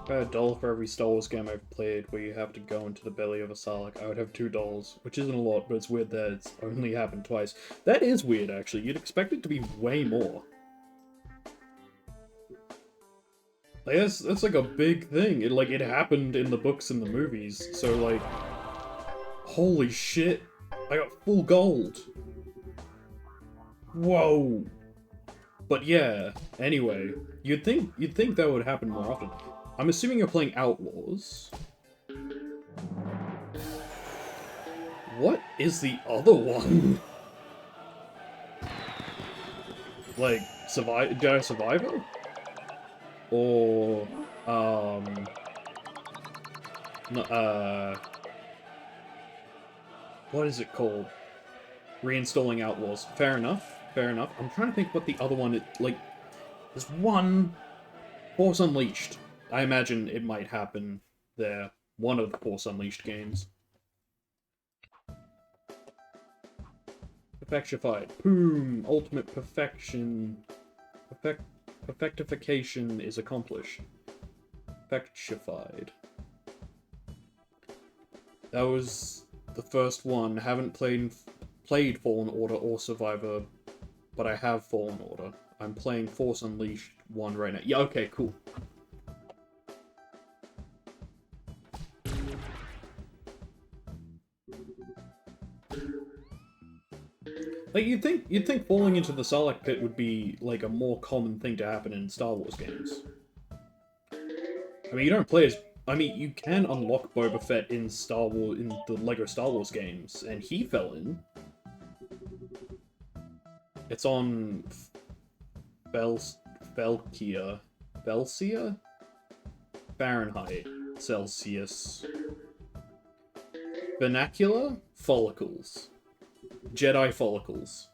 If I had $1 for every Star Wars game I've played where you have to go into the belly of a Sarlacc, I would have $2, which isn't a lot, but it's weird that it's only happened twice. That is weird, actually. You'd expect it to be way more. Like, that's like a big thing. It happened in the books and the movies, so like, holy shit, I got full gold. Whoa. But yeah, anyway, you'd think that would happen more often. I'm assuming you're playing Outlaws. What is the other one? Like, Jedi Survivor? Or, what is it called? Reinstalling Outlaws. Fair enough, fair enough. I'm trying to think what the other one is, like, there's one, Force Unleashed. I imagine it might happen there. One of the Force Unleashed games. Perfectified. Boom! Ultimate perfection. Perfectification is accomplished. Perfectified. That was the first one. Haven't played Fallen Order or Survivor, but I have Fallen Order. I'm playing Force Unleashed 1 right now. Yeah, okay, cool. Like, you'd think falling into the Sarlacc pit would be, like, a more common thing to happen in Star Wars games. I mean, you don't play as... I mean, you can unlock Boba Fett in the LEGO Star Wars games, and he fell in. It's on... Velcia? Fahrenheit. Celsius. Vernacular? Follicles. Jedi follicles.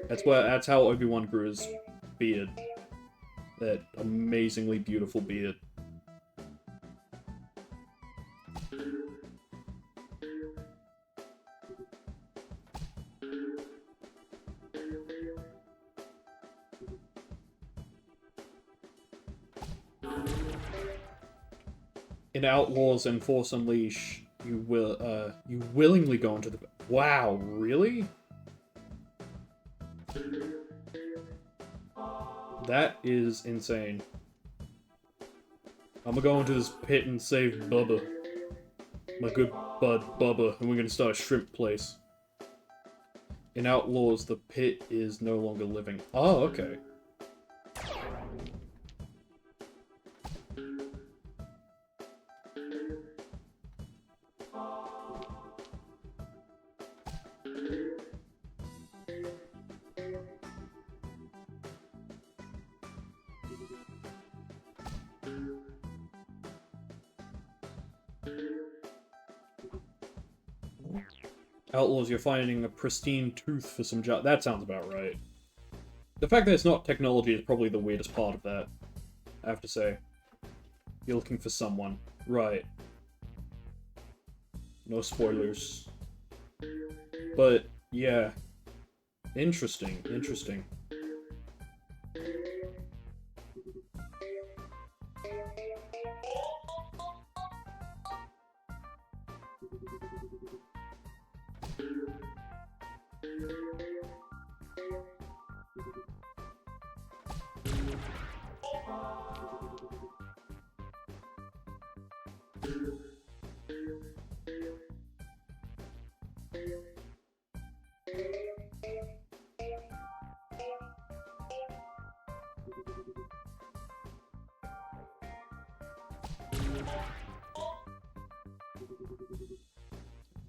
That's how Obi-Wan grew his beard. That amazingly beautiful beard. In Outlaws and Force Unleashed, you willingly go into the... Wow, really? That is insane. I'm gonna go into this pit and save Bubba. My good bud Bubba, and we're gonna start a shrimp place. In Outlaws, the pit is no longer living. Oh, okay. Outlaws, you're finding a pristine tooth for some job. That sounds about right. The fact that it's not technology is probably the weirdest part of that, I have to say. You're looking for someone. Right. No spoilers. But, yeah. Interesting, interesting.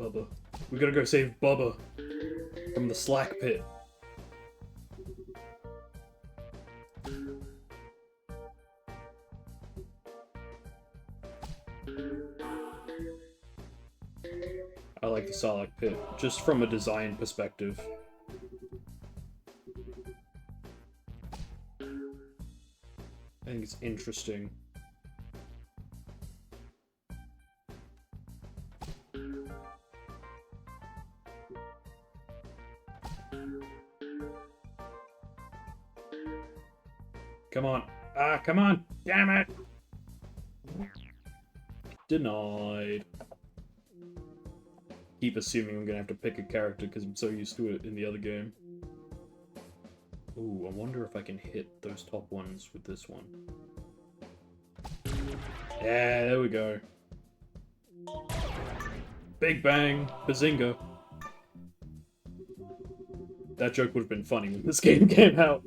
Bubba. We gotta go save Bubba from the Slack pit. I like the Sarlacc pit, just from a design perspective. I think it's interesting. Come on. Ah, come on! Damn it! Denied. Keep assuming I'm gonna have to pick a character because I'm so used to it in the other game. Ooh, I wonder if I can hit those top ones with this one. Yeah, there we go. Big bang! Bazinga! That joke would have been funny when this game came out.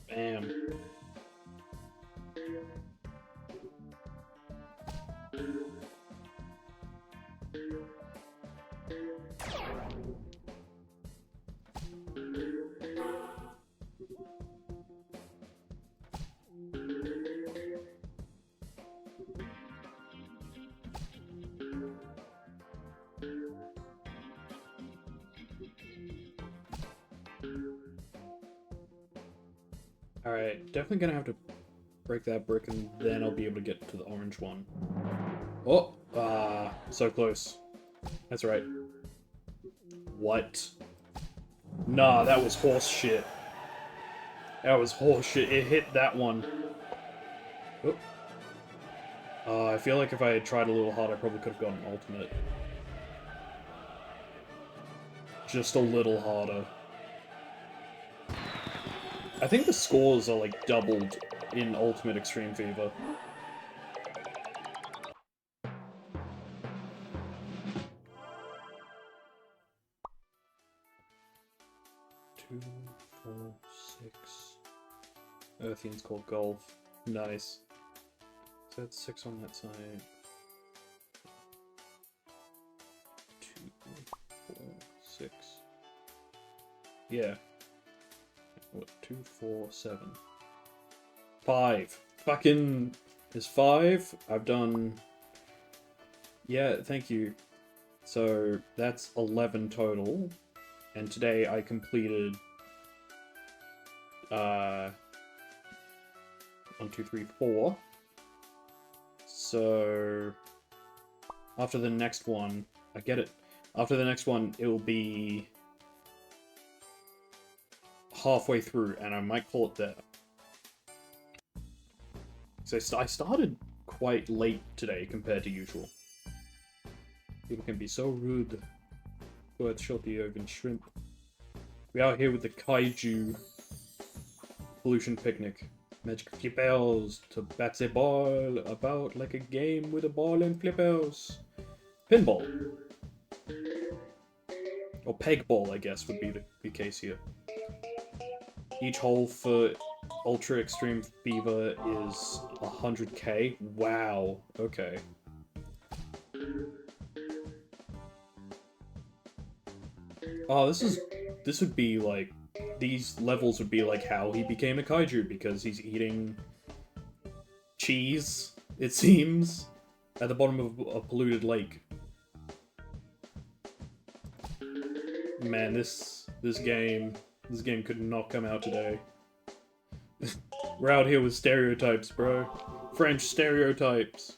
Bam. Alright, definitely gonna have to break that brick and then I'll be able to get to the orange one. Oh! Ah, so close. That's right. What? Nah, that was horse shit. That was horse shit. It hit that one. Oh. I feel like if I had tried a little harder, I probably could have gotten ultimate. Just a little harder. I think the scores are like doubled in Ultimate Extreme Fever. Two, 4, 6. Earthian's called Golf. Nice. So that's 6 on that side. 2, 4, 6. Yeah. What? 2, 4, 7. 5. Fucking is 5. I've done. Yeah, thank you. So that's 11 total. And today I completed 1, 2, 3, 4. So after the next one, I get it. After the next one, it will be halfway through, and I might call it there. So I started quite late today compared to usual. People can be so rude. Worth shorty over shrimp. We are here with the kaiju pollution picnic. Magic flippers to bat a ball about like a game with a ball and flippers. Pinball. Or peg ball, I guess, would be the case here. Each hole for Ultra Extreme Fever is 100k. Wow. Okay. Oh, this would be like, these levels would be like how he became a kaiju, because he's eating cheese, it seems, at the bottom of a polluted lake. Man, this game could not come out today. We're out here with stereotypes, bro. French stereotypes.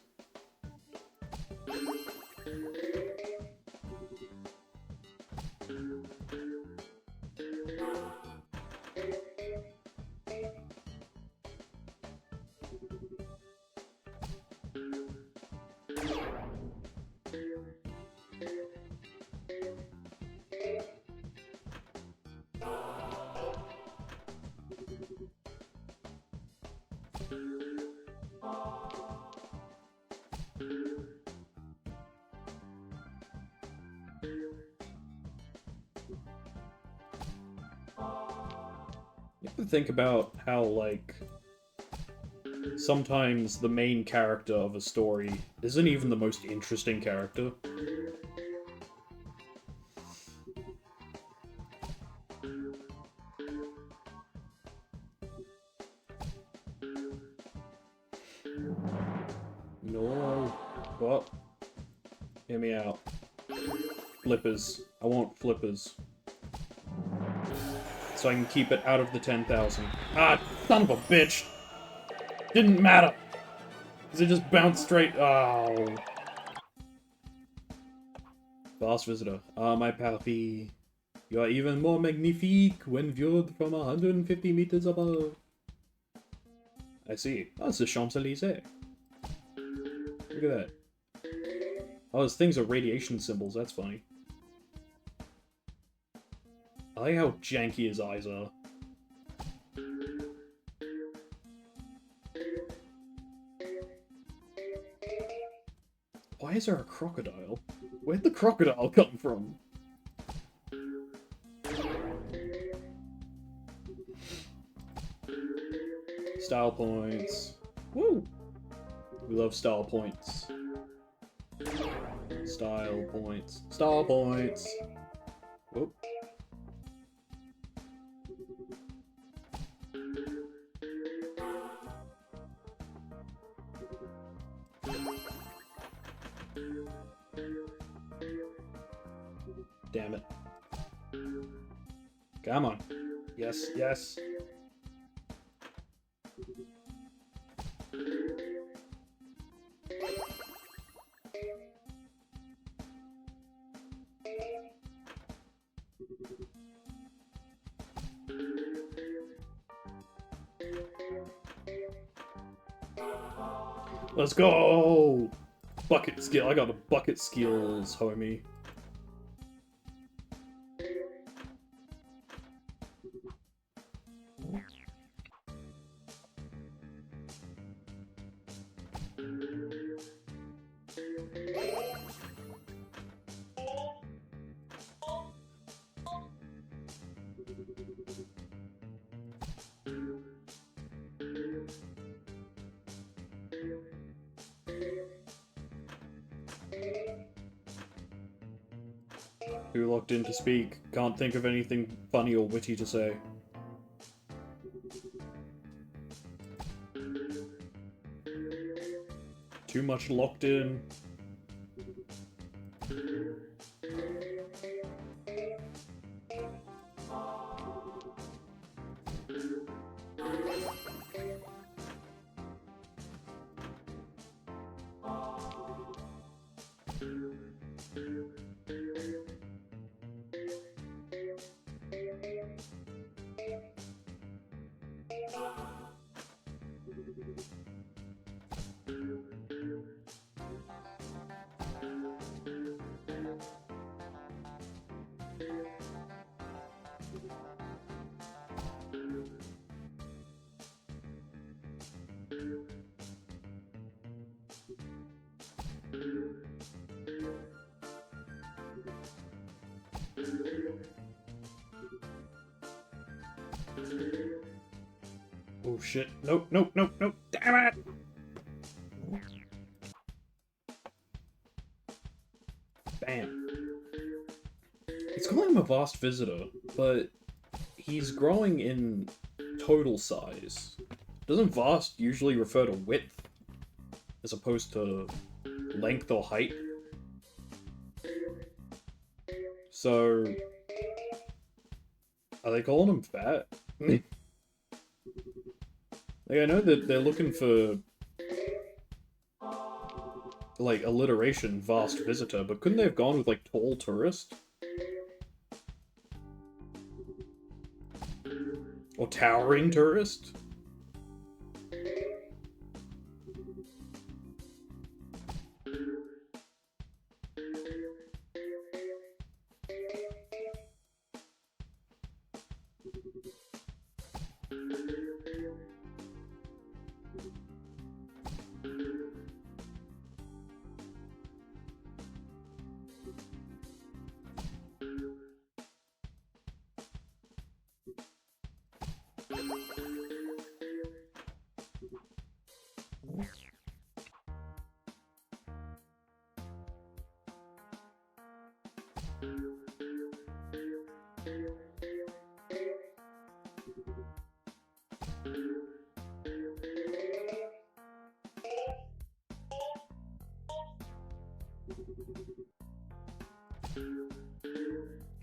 You have to think about how, like, sometimes the main character of a story isn't even the most interesting character. No. What? Hear me out. Flippers. I want flippers. So I can keep it out of the 10,000. Ah, son of a bitch! Didn't matter! Because it just bounced straight. Oh. Fast visitor. Ah, my papi. You are even more magnifique when viewed from 150 meters above. I see. Oh, it's the Champs-Élysées. Look at that. Oh, those things are radiation symbols. That's funny. I like how janky his eyes are. Why is there a crocodile? Where'd the crocodile come from? Style points. Woo! We love style points. Style points. Style points! Whoop. Damn it. Come on. Yes, yes. Let's go! Bucket skill. I got the bucket skills, homie. Who locked in to speak? Can't think of anything funny or witty to say. Too much locked in. Oh shit. Nope, nope, nope, nope. Damn it! Bam. It's calling him a vast visitor, but he's growing in total size. Doesn't vast usually refer to width as opposed to length or height? So, are they calling him fat? Like, I know that they're looking for, like, alliteration, vast visitor, but couldn't they have gone with, like, tall tourist? Or towering tourist?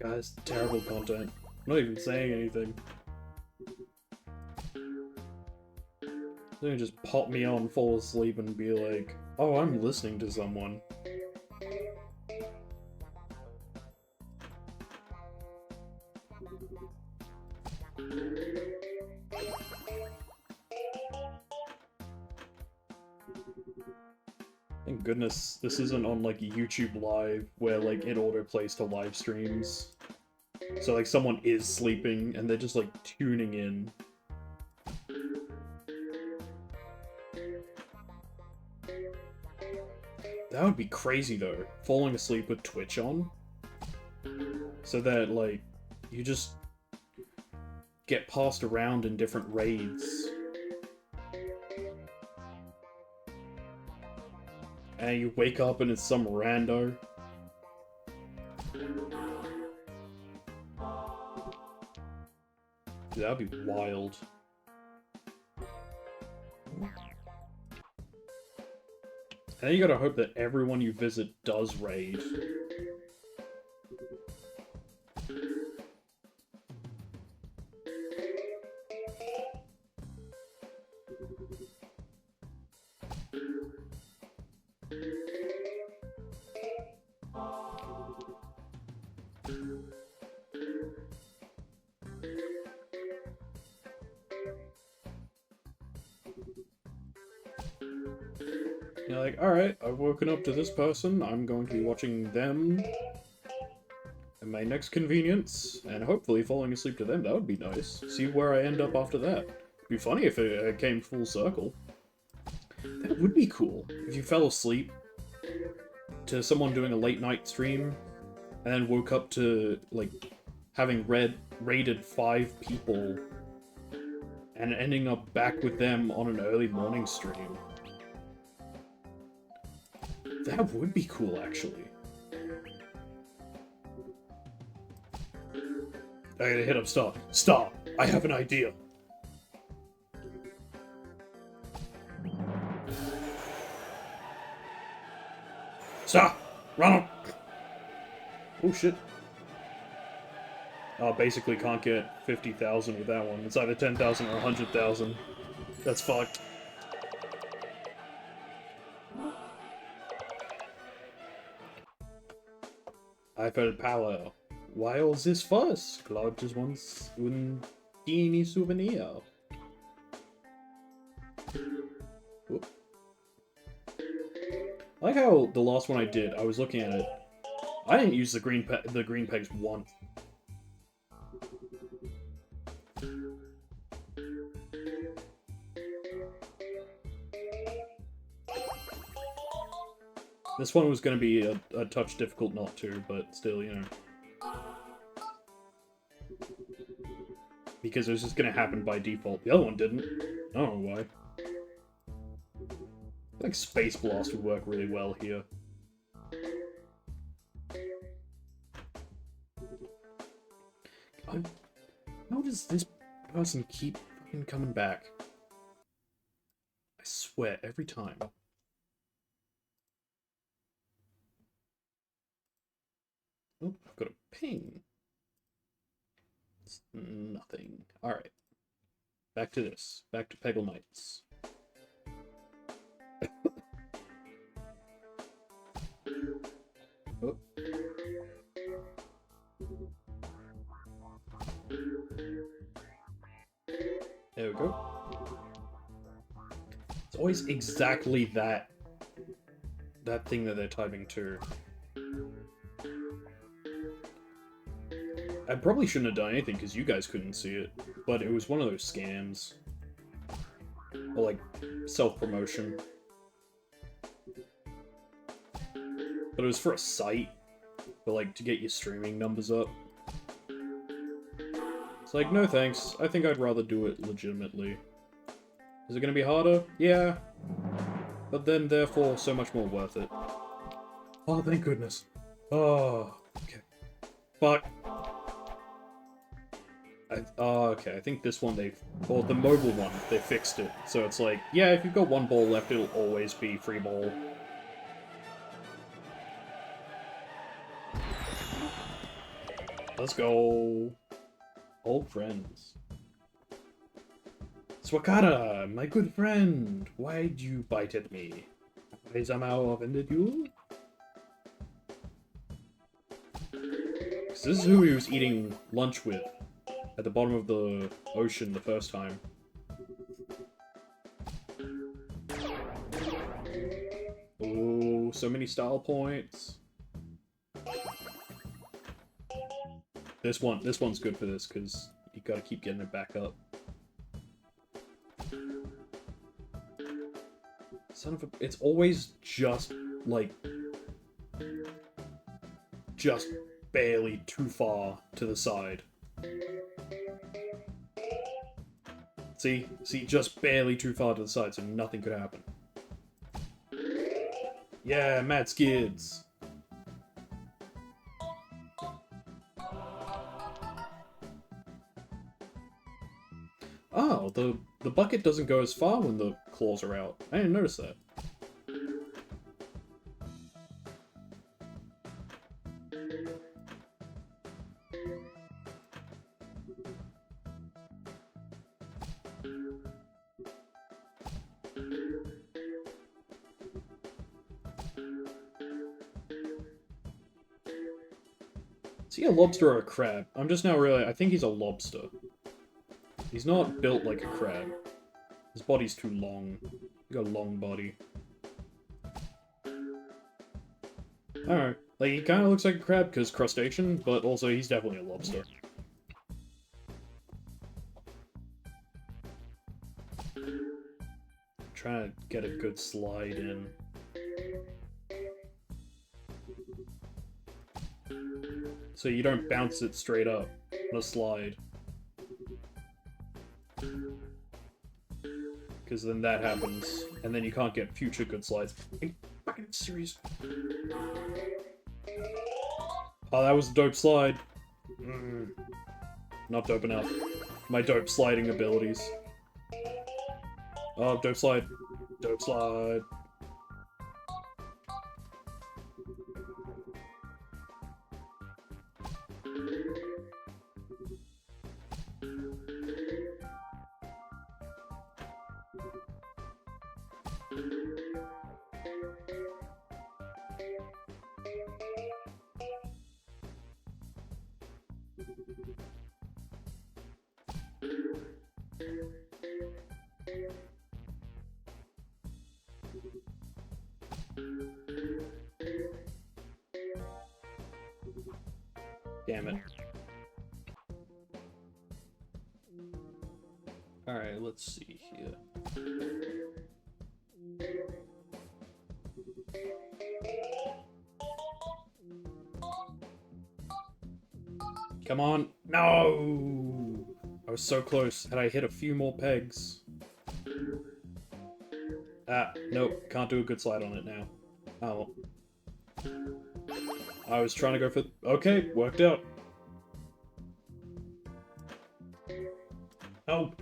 Guys, terrible content. I'm not even saying anything. They just pop me on, fall asleep, and be like, oh, I'm listening to someone. Thank goodness this isn't on, like, YouTube Live, where, like, it auto-plays to live streams. So, like, someone is sleeping, and they're just, like, tuning in. That would be crazy, though. Falling asleep with Twitch on. So that, like, you just get passed around in different raids. And you wake up and it's some rando. Dude, that'd be wild. And then you gotta hope that everyone you visit does raid. You're like, alright, I've woken up to this person, I'm going to be watching them at my next convenience, and hopefully falling asleep to them. That would be nice. See where I end up after that. It'd be funny if it came full circle. That would be cool. If you fell asleep to someone doing a late night stream, and then woke up to, like, having raided 5 people, and ending up back with them on an early morning stream. That would be cool, actually. I gotta hit up stop. Stop! I have an idea! Stop! Run! Oh shit. Oh, basically can't get 50,000 with that one. It's either 10,000 or 100,000. That's fucked. I've heard power. Why all this fuss? Claude just wants un teeny souvenir. Whoop. I like how the last one I did, I was looking at it. I didn't use the green pegs once. This one was going to be a touch difficult not to, but still, you know. Because it was just going to happen by default. The other one didn't. I don't know why. I think Space Blast would work really well here. How does this person keep fucking coming back? I swear, every time. Oh, I've got a ping. It's nothing. Alright. Back to this. Back to Peggle Knights. Oh. There we go. It's always exactly that thing that they're typing to. I probably shouldn't have done anything because you guys couldn't see it, but it was one of those scams. Or like, self-promotion. But it was for a site, but like, to get your streaming numbers up. It's like, no thanks, I think I'd rather do it legitimately. Is it gonna be harder? Yeah. But then, therefore, so much more worth it. Oh, thank goodness. Oh, okay. Fuck. Okay, I think this one or the mobile one, they fixed it. So it's like, yeah, if you've got one ball left, it'll always be free ball. Let's go. Old friends. Swakata, my good friend, why'd you bite at me? I somehow offended you? Because this is who he was eating lunch with at the bottom of the ocean the first time. Oh, so many style points. This one's good for this, because you gotta keep getting it back up. Son of a... It's always just, like... just barely too far to the side. See, just barely too far to the side, so nothing could happen. Yeah, mad skids. Oh, the bucket doesn't go as far when the claws are out. I didn't notice that. Is he a lobster or a crab? I'm just now realizing, I think he's a lobster. He's not built like a crab. His body's too long. He's got a long body. Alright. Like, he kind of looks like a crab because crustacean, but also he's definitely a lobster. Trying to get a good slide in. So you don't bounce it straight up on a slide. Because then that happens, and then you can't get future good slides. Are you fucking serious? Oh, that was a dope slide. Not dope enough. My dope sliding abilities. Oh, dope slide. Dope slide. Damn it. Alright, let's see here. Come on. No! I was so close. Had I hit a few more pegs. Ah, nope. Can't do a good slide on it now. Oh. I was trying to go for... Okay, worked out. Oh.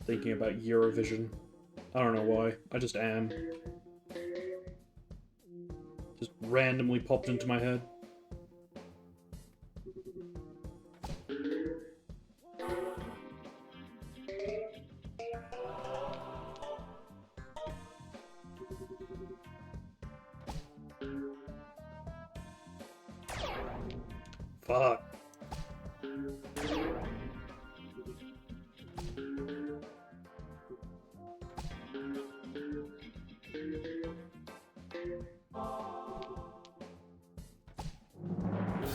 Thinking about Eurovision. I don't know why. I just am. Just randomly popped into my head. Fuck.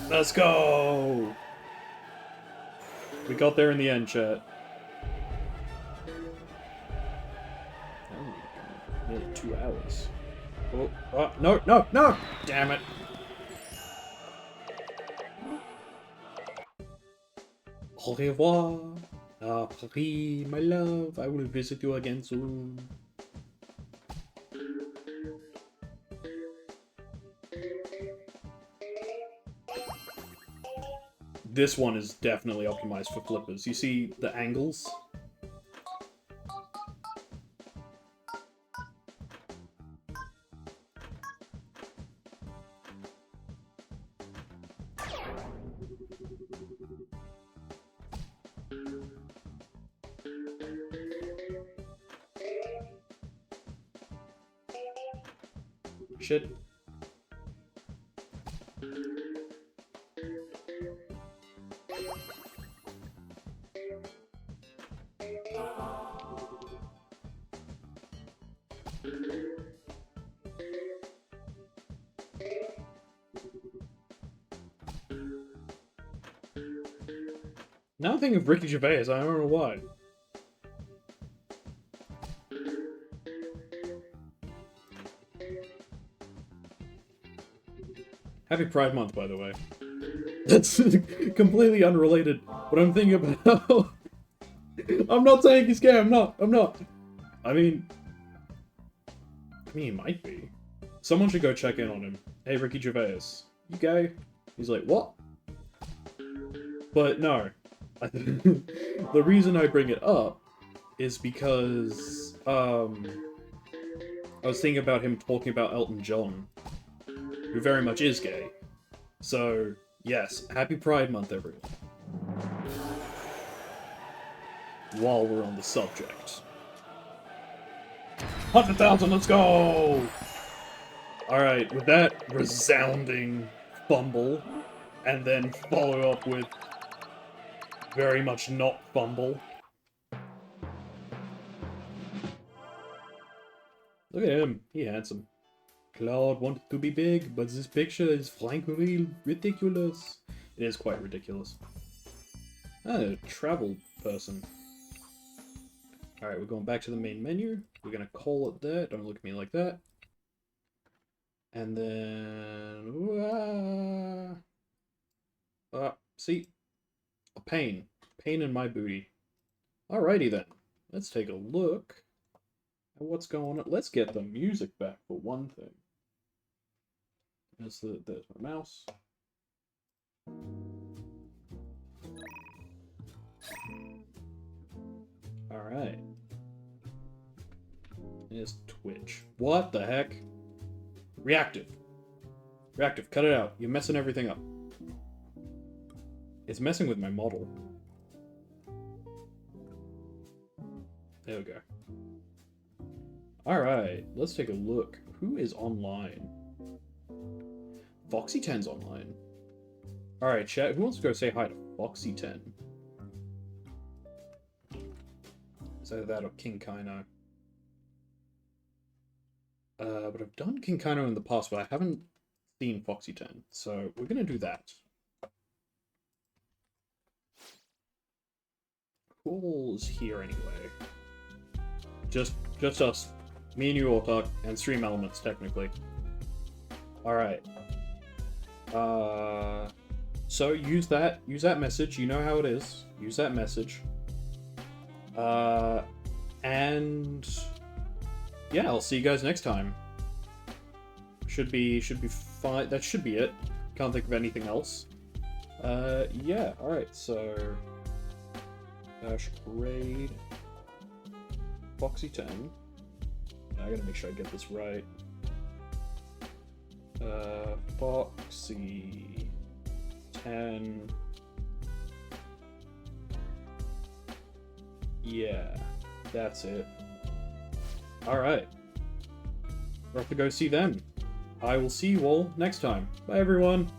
Let's go! We got there in the end, chat. Oh, nearly 2 hours. Oh, oh, no, no, no! Damn it! Au revoir! Ah, Paris, my love, I will visit you again soon. this one is definitely optimized for flippers. You see the angles? Shit. Now I'm thinking of Ricky Gervais, I don't know why. Happy Pride Month, by the way. That's completely unrelated. But I'm thinking about... I'm not saying he's gay, I'm not. I mean, he might be. Someone should go check in on him. Hey, Ricky Gervais, you gay? He's like, what? But no. The reason I bring it up is because, I was thinking about him talking about Elton John, who very much is gay. So, yes, happy Pride Month, everyone. While we're on the subject. 100,000, let's go! Alright, with that resounding fumble, and then follow up with very much not fumble. Look at him, he handsome. Cloud wanted to be big, but this picture is frankly ridiculous. It is quite ridiculous. A travel person. Alright, we're going back to the main menu. We're gonna call it that. Don't look at me like that. And then... see? A pain. Pain in my booty. Alrighty then. Let's take a look at what's going on. Let's get the music back for one thing. There's my mouse. Alright. There's Twitch. What the heck? Reactive. Reactive, cut it out. You're messing everything up. It's messing with my model. There we go. Alright, let's take a look. Who is online? Foxy10's online. Alright, chat, who wants to go say hi to Foxy10? It's either that or King Kino. But I've done King Kino in the past, but I haven't seen Foxy10, so we're gonna do that. Who's here anyway? Just us. Me and you all talk, and Stream Elements, technically. Alright. So use that message, you know how it is. Use that message. And yeah, I'll see you guys next time. Should be fine. That should be it. Can't think of anything else. Yeah, alright, so raid Foxy10. I gotta make sure I get this right. Foxy10. Yeah, that's it. Alright. We'll have to go see them. I will see you all next time. Bye, everyone.